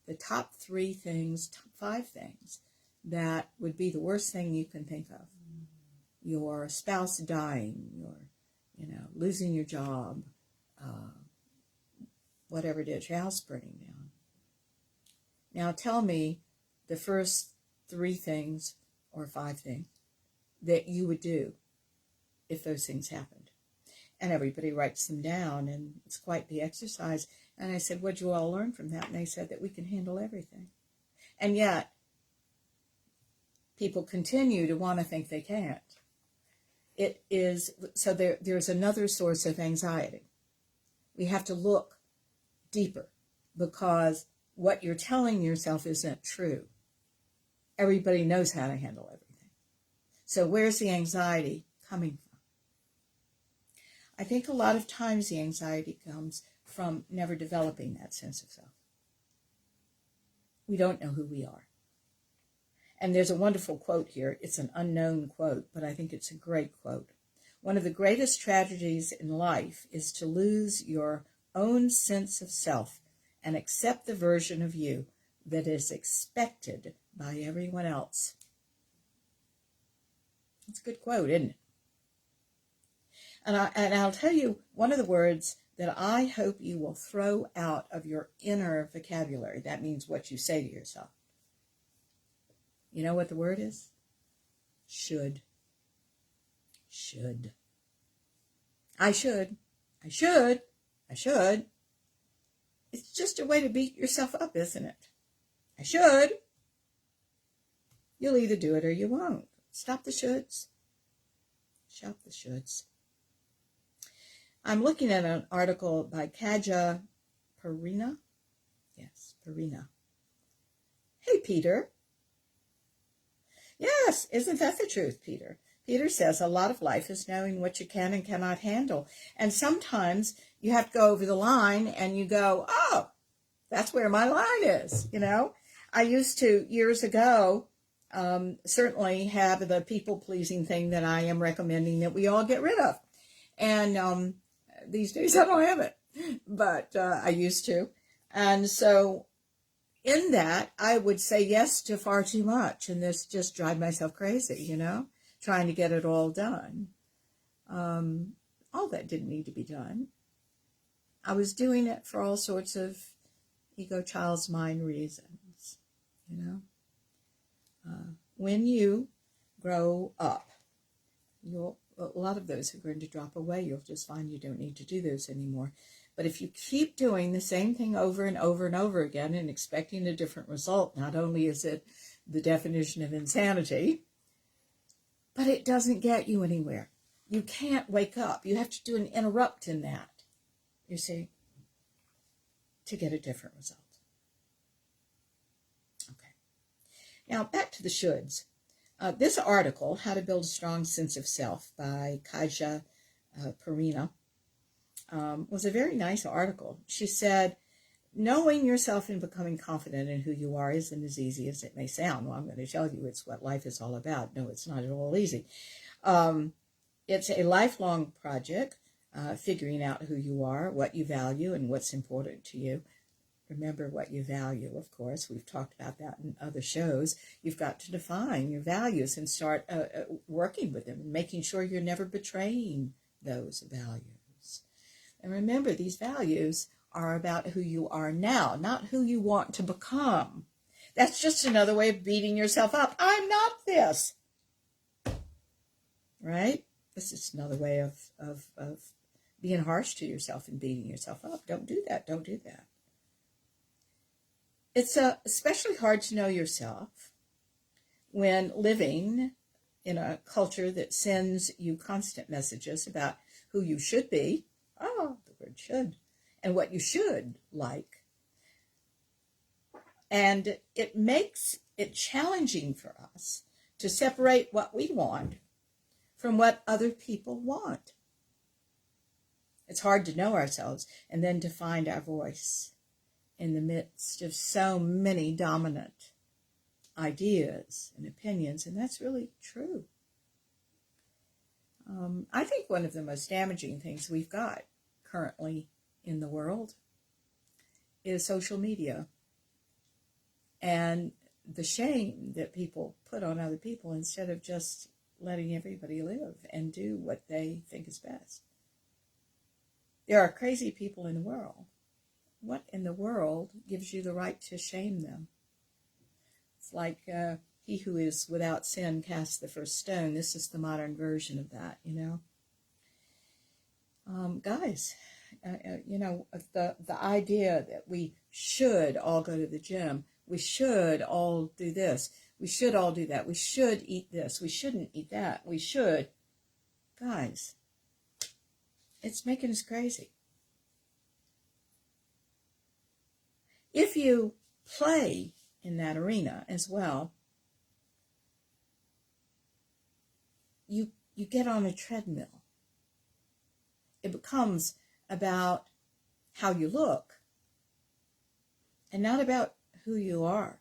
the top 3 things, top 5 things that would be the worst thing you can think of. Your spouse dying, your, losing your job, whatever it is, your house burning down. Now tell me the first 3 things or 5 things that you would do if those things happened. And everybody writes them down, and it's quite the exercise. And I said, what'd you all learn from that? And they said that we can handle everything. And yet, people continue to want to think they can't. It is, so there's another source of anxiety. We have to look deeper, because what you're telling yourself isn't true. Everybody knows how to handle everything. So where's the anxiety coming from? I think a lot of times the anxiety comes from never developing that sense of self. We don't know who we are. And there's a wonderful quote here. It's an unknown quote, but I think it's a great quote. One of the greatest tragedies in life is to lose your own sense of self and accept the version of you that is expected by everyone else. It's a good quote, isn't it? And I'll tell you one of the words that I hope you will throw out of your inner vocabulary. That means what you say to yourself. You know what the word is? Should. Should. I should. I should. I should. It's just a way to beat yourself up, isn't it? I should. You'll either do it or you won't. Stop the shoulds. Stop the shoulds. I'm looking at an article by Kaja Perina. Yes, Perina. Hey, Peter. Yes, isn't that the truth, Peter? Peter says a lot of life is knowing what you can and cannot handle. And sometimes you have to go over the line and you go, oh, that's where my line is, I used to, years ago, certainly have the people-pleasing thing that I am recommending that we all get rid of. And these days I don't have it, but I used to. And so in that, I would say yes to far too much, and this just drive myself crazy, trying to get it all done. All that didn't need to be done. I was doing it for all sorts of ego child's mind reasons, When you grow up, a lot of those are going to drop away. You'll just find you don't need to do those anymore. But if you keep doing the same thing over and over and over again and expecting a different result, not only is it the definition of insanity, but it doesn't get you anywhere. You can't wake up. You have to do an interrupt in that, you see, to get a different result. Okay. Now, back to the shoulds. This article, How to Build a Strong Sense of Self by Kaja Perina, was a very nice article. She said, knowing yourself and becoming confident in who you are isn't as easy as it may sound. Well, I'm going to tell you it's what life is all about. No, it's not at all easy. It's a lifelong project, figuring out who you are, what you value, and what's important to you. Remember what you value, of course. We've talked about that in other shows. You've got to define your values and start working with them, making sure you're never betraying those values. And remember, these values are about who you are now, not who you want to become. That's just another way of beating yourself up. I'm not this. Right? This is another way of being harsh to yourself and beating yourself up. Don't do that. Don't do that. It's especially hard to know yourself when living in a culture that sends you constant messages about who you should be, oh, the word should, and what you should like. And it makes it challenging for us to separate what we want from what other people want. It's hard to know ourselves and then to find our voice in the midst of so many dominant ideas and opinions, and that's really true. I think one of the most damaging things we've got currently in the world is social media and the shame that people put on other people instead of just letting everybody live and do what they think is best. There are crazy people in the world. What in the world gives you the right to shame them? It's like he who is without sin casts the first stone. This is the modern version of that, you know. Guys, the idea that we should all go to the gym, we should all do this, we should all do that, we should eat this, we shouldn't eat that, we should. Guys, it's making us crazy. If you play in that arena as well, you get on a treadmill. It becomes about how you look and not about who you are.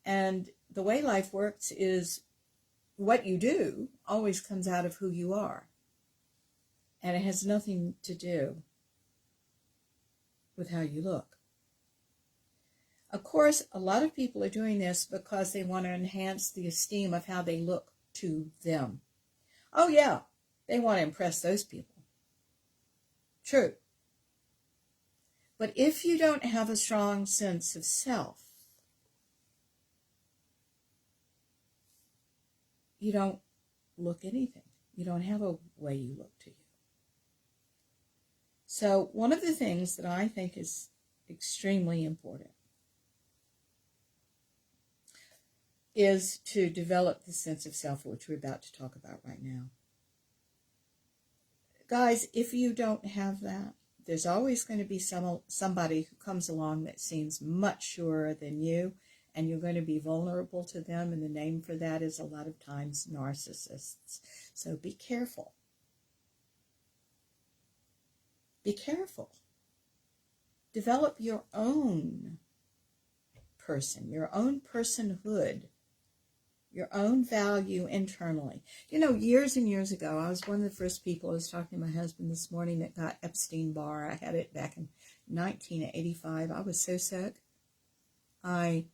And the way life works is what you do always comes out of who you are. And it has nothing to do with how you look. Of course, a lot of people are doing this because they want to enhance the esteem of how they look to them. Oh yeah, they want to impress those people. True. But if you don't have a strong sense of self, you don't look anything. You don't have a way you look to you. So one of the things that I think is extremely important is to develop the sense of self, which we're about to talk about right now. Guys, if you don't have that, there's always going to be somebody who comes along that seems much surer than you, and you're going to be vulnerable to them, and the name for that is a lot of times narcissists. So be careful. Be careful. Develop your own person, your own personhood, your own value internally. You know, years and years ago, I was one of the first people, I was talking to my husband this morning, that got Epstein-Barr. I had it back in 1985. I was so sick. I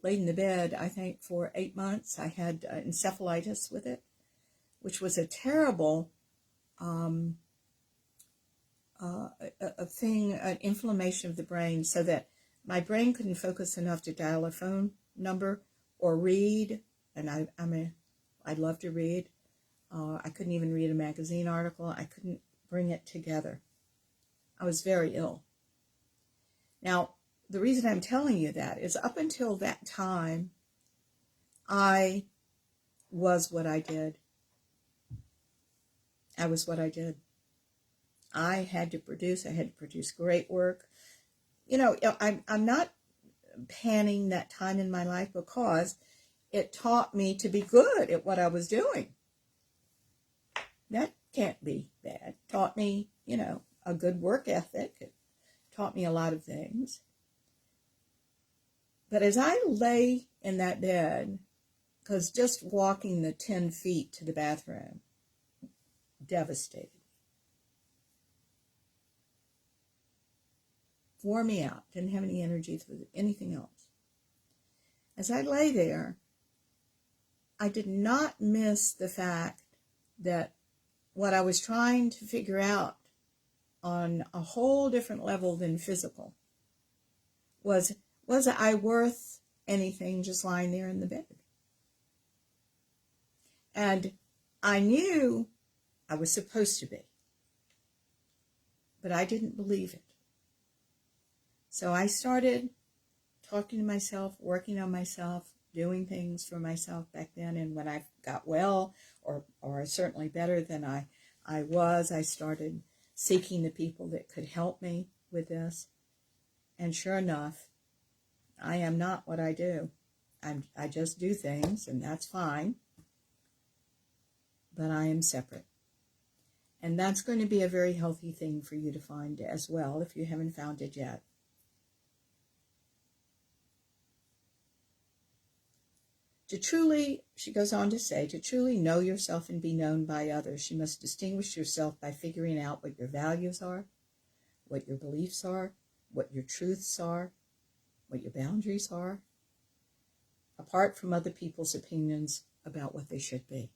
laid in the bed, I think, for 8 months. I had encephalitis with it, which was a terrible thing, an inflammation of the brain, so that my brain couldn't focus enough to dial a phone number or read. And I love to read. I couldn't even read a magazine article. I couldn't bring it together. I was very ill. Now, the reason I'm telling you that is up until that time, I was what I did. I was what I did. I had to produce great work. You know, I'm not panning that time in my life because it taught me to be good at what I was doing. That can't be bad. It taught me, you know, a good work ethic. It taught me a lot of things. But as I lay in that bed, because just walking the 10 feet to the bathroom devastated. Wore me out. Didn't have any energy for anything else. As I lay there, I did not miss the fact that what I was trying to figure out on a whole different level than physical was I worth anything just lying there in the bed? And I knew I was supposed to be, but I didn't believe it. So I started talking to myself, working on myself, doing things for myself back then. And when I got well, or certainly better than I was, I started seeking the people that could help me with this. And sure enough, I am not what I do. I just do things, and that's fine. But I am separate. And that's going to be a very healthy thing for you to find as well, if you haven't found it yet. To truly, she goes on to say, to truly know yourself and be known by others, you must distinguish yourself by figuring out what your values are, what your beliefs are, what your truths are, what your boundaries are, apart from other people's opinions about what they should be.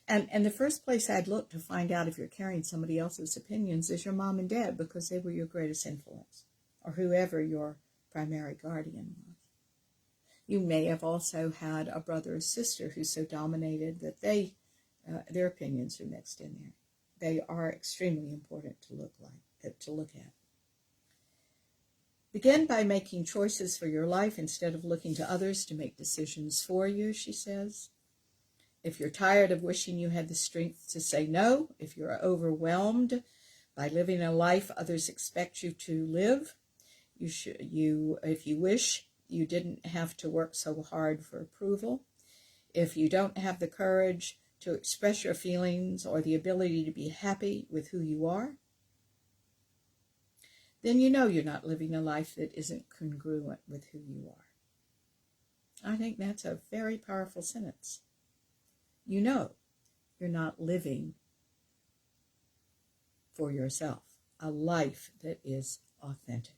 And the first place I'd look to find out if you're carrying somebody else's opinions is your mom and dad, because they were your greatest influence, or whoever your primary guardian was. You may have also had a brother or sister who so dominated that their opinions are mixed in there. They are extremely important to look at. Begin by making choices for your life instead of looking to others to make decisions for you, she says. If you're tired of wishing you had the strength to say no, if you're overwhelmed by living a life others expect you to live, if you wish you didn't have to work so hard for approval, if you don't have the courage to express your feelings or the ability to be happy with who you are, then you know you're not living a life that isn't congruent with who you are. I think that's a very powerful sentence. You know you're not living for yourself, a life that is authentic.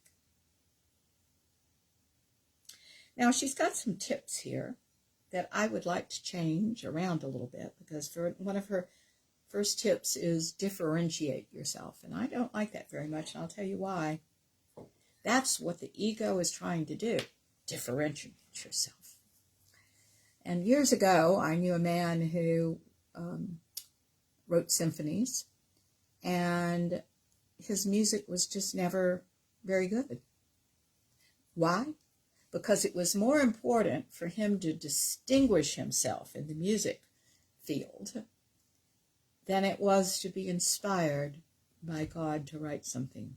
Now, she's got some tips here that I would like to change around a little bit, because one of her first tips is differentiate yourself. And I don't like that very much, and I'll tell you why. That's what the ego is trying to do, differentiate yourself. And years ago, I knew a man who wrote symphonies, and his music was just never very good. Why? Because it was more important for him to distinguish himself in the music field than it was to be inspired by God to write something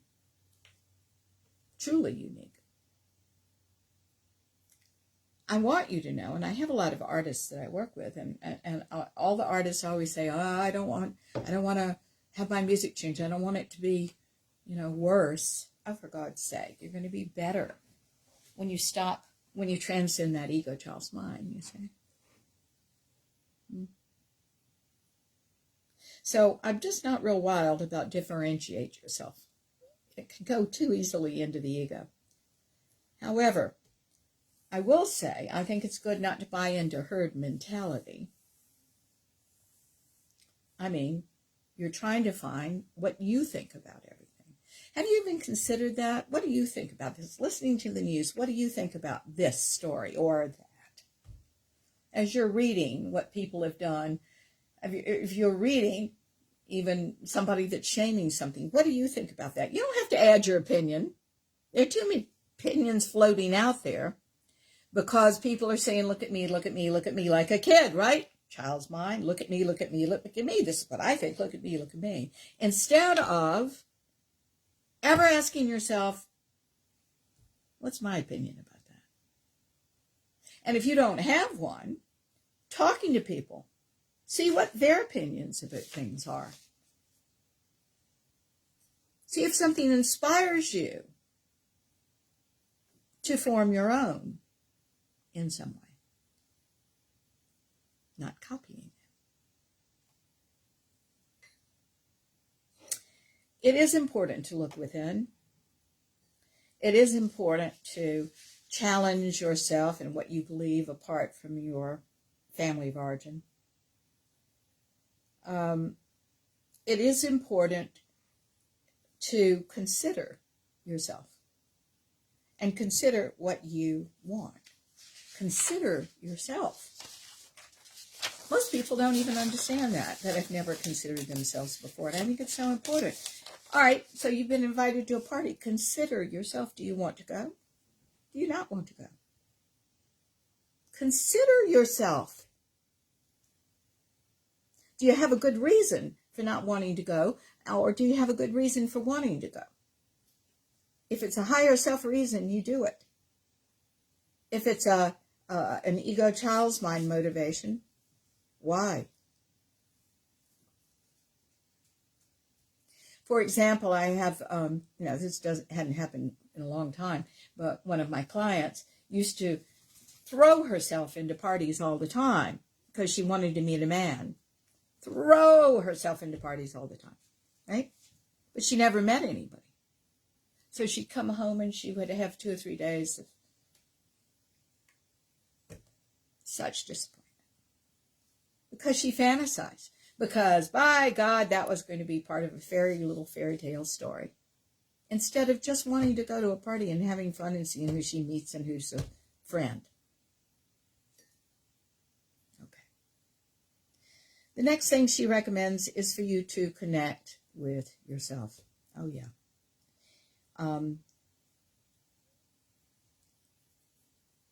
truly unique. I want you to know, and I have a lot of artists that I work with, and all the artists always say, I don't want to have my music changed. I don't want it to be, worse. Oh, for God's sake, you're going to be better when you transcend that ego child's mind, you see. So I'm just not real wild about differentiate yourself. It can go too easily into the ego. However, I will say, I think it's good not to buy into herd mentality. I mean, you're trying to find what you think about everything. Have you even considered that? What do you think about this? Listening to the news, what do you think about this story or that? As you're reading what people have done, if you're reading even somebody that's shaming something, what do you think about that? You don't have to add your opinion. There are too many opinions floating out there because people are saying, look at me, look at me, look at me, like a kid, right? Child's mind, look at me, look at me, look at me. This is what I think, look at me, look at me. Instead of ever asking yourself, what's my opinion about that? And if you don't have one, talking to people, see what their opinions about things are. See if something inspires you to form your own in some way, not copying them. It is important to look within. It is important to challenge yourself and what you believe apart from your family of origin. It is important to consider yourself and consider what you want. Consider yourself. Most people don't even understand that have never considered themselves before, and I think it's so important. All right, so you've been invited to a party. Consider yourself. Do you want to go? Do you not want to go? Consider yourself. Do you have a good reason for not wanting to go, or do you have a good reason for wanting to go? If it's a higher self reason, you do it. If it's an ego child's mind motivation, why? For example, I have, this hadn't happened in a long time, but one of my clients used to throw herself into parties all the time because she wanted to meet a man. Throw herself into parties all the time, right? But she never met anybody. So she'd come home and she would have 2 or 3 days of such disappointment because she fantasized. Because, by God, that was going to be part of a little fairy tale story. Instead of just wanting to go to a party and having fun and seeing who she meets and who's a friend. Okay. The next thing she recommends is for you to connect with yourself. Oh, yeah.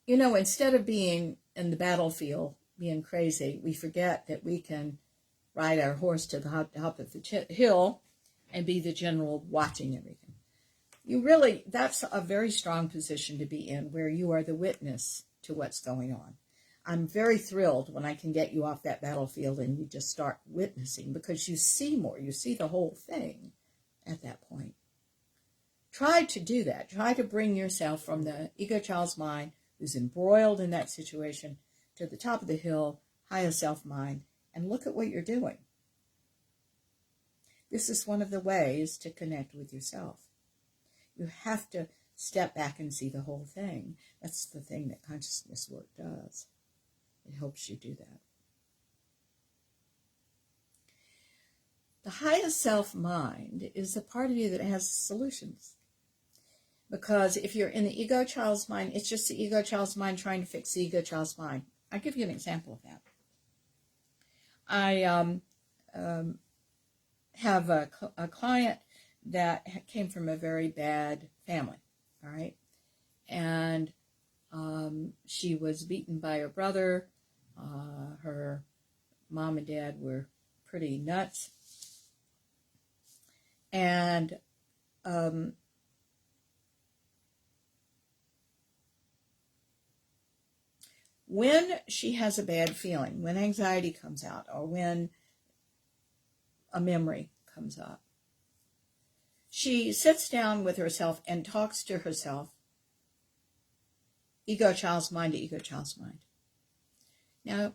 Instead of being in the battlefield, being crazy, we forget that we can ride our horse to the top of the hill and be the general watching everything. That's a very strong position to be in, where you are the witness to what's going on. I'm very thrilled when I can get you off that battlefield and you just start witnessing, because you see more. You see the whole thing at that point. Try to do that. Try to bring yourself from the ego child's mind, who's embroiled in that situation, to the top of the hill, higher self mind, and look at what you're doing. This is one of the ways to connect with yourself. You have to step back and see the whole thing. That's the thing that consciousness work does. It helps you do that. The highest self mind is the part of you that has solutions. Because if you're in the ego child's mind, it's just the ego child's mind trying to fix the ego child's mind. I'll give you an example of that. I have a client that came from a very bad family, all right? And she was beaten by her brother. Her mom and dad were pretty nuts. And when she has a bad feeling, when anxiety comes out, or when a memory comes up, she sits down with herself and talks to herself, ego child's mind to ego child's mind. Now,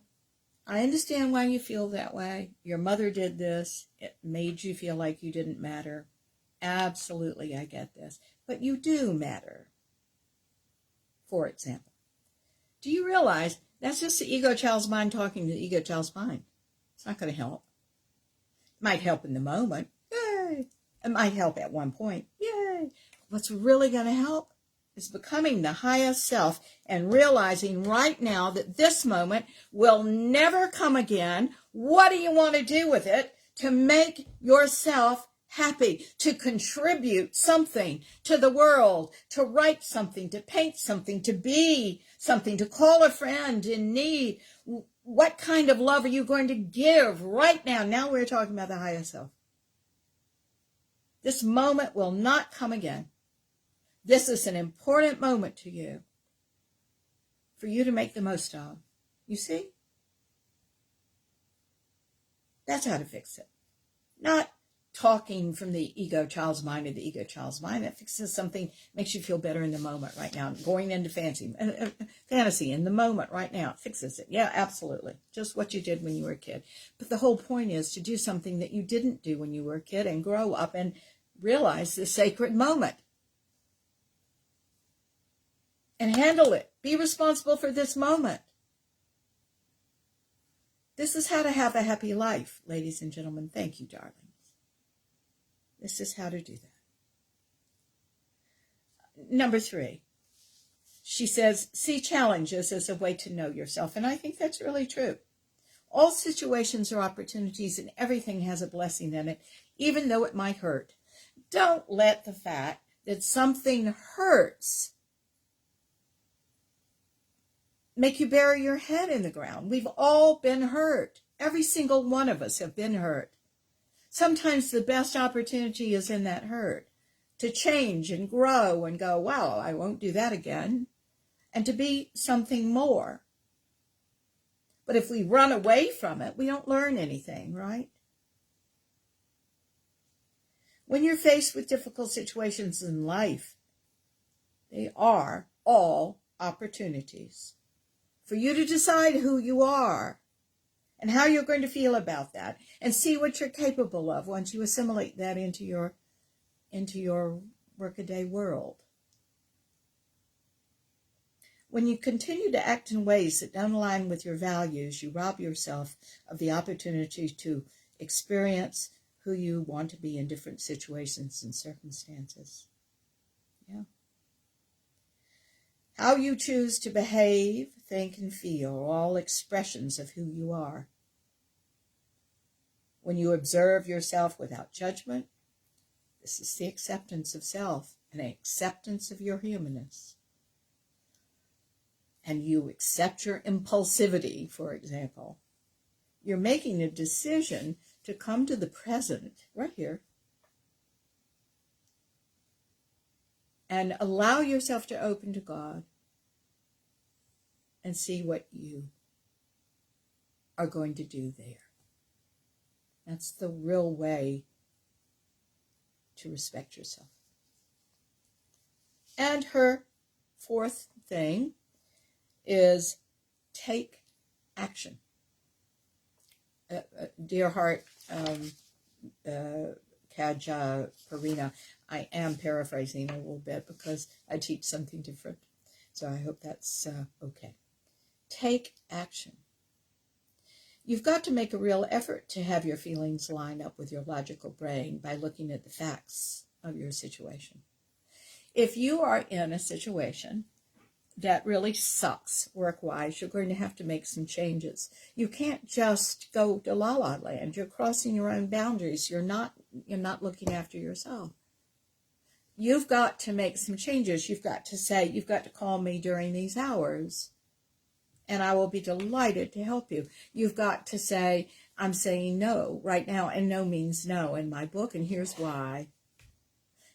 I understand why you feel that way. Your mother did this. It made you feel like you didn't matter. Absolutely, I get this. But you do matter. For example, do you realize that's just the ego child's mind talking to the ego child's mind? It's not going to help. It might help in the moment. Yay! It might help at one point. Yay! What's really going to help is becoming the highest self and realizing right now that this moment will never come again. What do you want to do with it to make yourself happy, to contribute something to the world, to write something, to paint something, to be something, to call a friend in need? What kind of love are you going to give right now? Now we're talking about the higher self. This moment will not come again. This is an important moment to you for you to make the most of. You see? That's how to fix it. Not talking from the ego child's mind to the ego child's mind. That fixes something, makes you feel better in the moment right now. Going into fantasy in the moment right now. It fixes it. Yeah, absolutely. Just what you did when you were a kid. But the whole point is to do something that you didn't do when you were a kid and grow up and realize the sacred moment. And handle it. Be responsible for this moment. This is how to have a happy life, ladies and gentlemen. Thank you, darlings. This is how to do that. Number 3, she says, see challenges as a way to know yourself. And I think that's really true. All situations are opportunities and everything has a blessing in it, even though it might hurt. Don't let the fact that something hurts make you bury your head in the ground. We've all been hurt. Every single one of us have been hurt. Sometimes the best opportunity is in that hurt, to change and grow and go, wow, I won't do that again, and to be something more. But if we run away from it, we don't learn anything, right? When you're faced with difficult situations in life, they are all opportunities for you to decide who you are and how you're going to feel about that, and see what you're capable of once you assimilate that into your workaday world. When you continue to act in ways that don't align with your values, you rob yourself of the opportunity to experience who you want to be in different situations and circumstances. Yeah. How you choose to behave, think, and feel are all expressions of who you are. When you observe yourself without judgment, this is the acceptance of self and acceptance of your humanness. And you accept your impulsivity, for example. You're making a decision to come to the present, right here, and allow yourself to open to God and see what you are going to do there. That's the real way to respect yourself. And her fourth thing is take action. Dear heart, Kaja Parina, I am paraphrasing a little bit because I teach something different. So I hope that's okay. Take action. You've got to make a real effort to have your feelings line up with your logical brain by looking at the facts of your situation. If you are in a situation that really sucks work-wise, you're going to have to make some changes. You can't just go to la-la land. You're crossing your own boundaries. You're not looking after yourself. You've got to make some changes. You've got to call me during these hours, and I will be delighted to help you. You've got to say, I'm saying no right now, and no means no in my book, and here's why.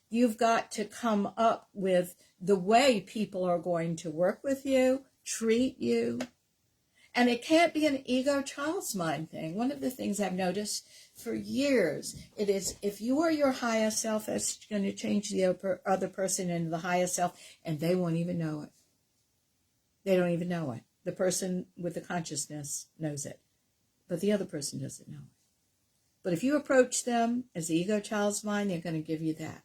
You've got to come up with the way people are going to work with you, treat you. And it can't be an ego child's mind thing. One of the things I've noticed for years, it is if you are your highest self, that's going to change the other person into the highest self, and they won't even know it. They don't even know it. The person with the consciousness knows it, but the other person doesn't know it. But if you approach them as the ego child's mind, they're going to give you that.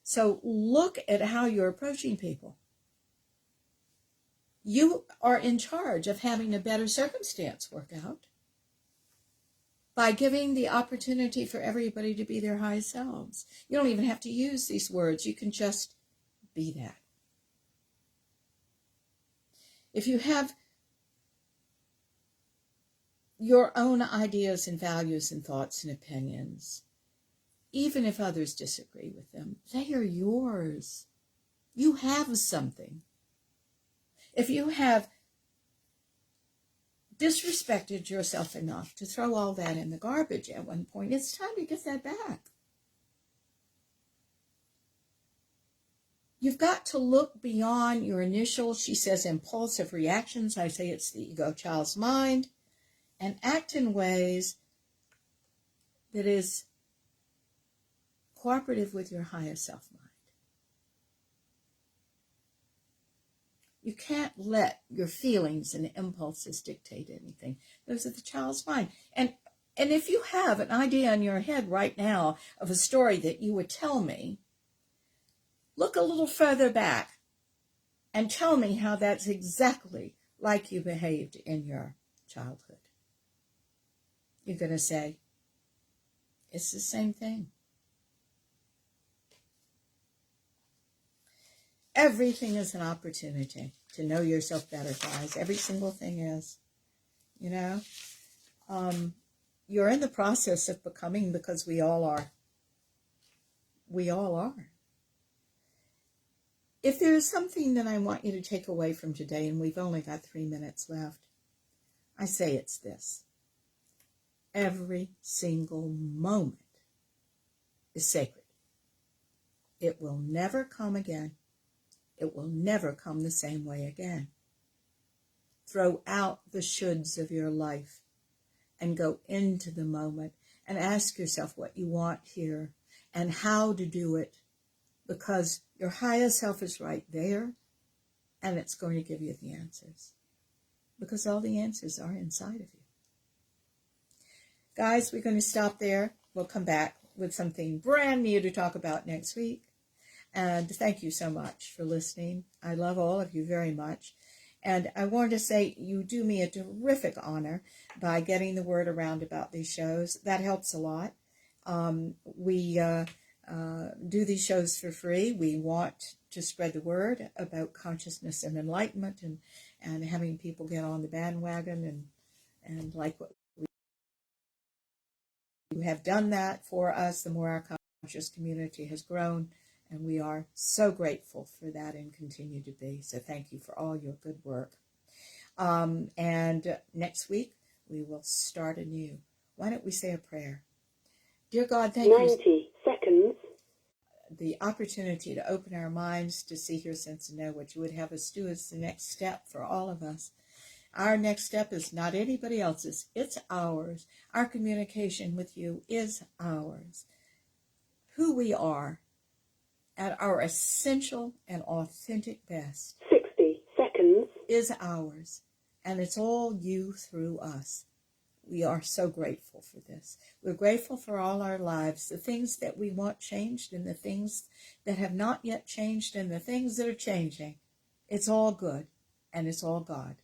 So look at how you're approaching people. You are in charge of having a better circumstance work out by giving the opportunity for everybody to be their high selves. You don't even have to use these words. You can just be that. If you have your own ideas and values and thoughts and opinions, even if others disagree with them, they are yours. You have something. If you have disrespected yourself enough to throw all that in the garbage at one point, it's time to get that back. You've got to look beyond your initial, she says, impulsive reactions. I say it's the ego child's mind, and act in ways that is cooperative with your higher self mind. You can't let your feelings and impulses dictate anything. Those are the child's mind. And if you have an idea in your head right now of a story that you would tell me, look a little further back and tell me how that's exactly like you behaved in your childhood. You're going to say, it's the same thing. Everything is an opportunity to know yourself better, guys. Every single thing is. You know? You're in the process of becoming, because we all are. We all are. If there is something that I want you to take away from today, and we've only got 3 minutes left, I say it's this. Every single moment is sacred. It will never come again. It will never come the same way again. Throw out the shoulds of your life and go into the moment and ask yourself what you want here and how to do it, because your higher self is right there and it's going to give you the answers, because all the answers are inside of you. Guys, we're going to stop there. We'll come back with something brand new to talk about next week. And thank you so much for listening. I love all of you very much. And I wanted to say you do me a terrific honor by getting the word around about these shows. That helps a lot. We do these shows for free. We want to spread the word about consciousness and enlightenment, and having people get on the bandwagon and like what you have done that for us. The more our conscious community has grown, and we are so grateful for that and continue to be. So thank you for all your good work. And next week, we will start anew. Why don't we say a prayer? Dear God, thank you. 90 seconds. The opportunity to open our minds to see, hear, sense, and know what you would have us do is the next step for all of us. Our next step is not anybody else's. It's ours. Our communication with you is ours. Who we are at our essential and authentic best 60 seconds. is ours, and it's all you through us. We are so grateful for this. We're grateful for all our lives, the things that we want changed and the things that have not yet changed and the things that are changing. It's all good, and it's all God,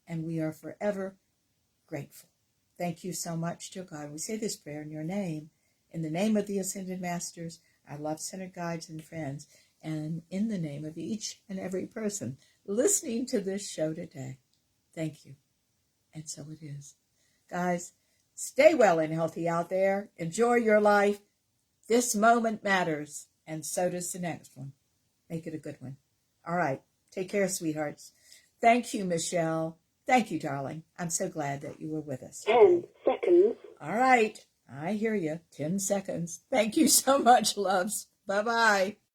and we are forever grateful. Thank you so much, dear God. We say this prayer in your name, in the name of the Ascended Masters, our love-centered guides and friends, and in the name of each and every person listening to this show today. Thank you. And so it is. Guys, stay well and healthy out there. Enjoy your life. This moment matters, and so does the next one. Make it a good one. All right. Take care, sweethearts. Thank you, Michelle. Thank you, darling. I'm so glad that you were with us today. 10 seconds. All right. I hear you. 10 seconds. Thank you so much, loves. Bye-bye.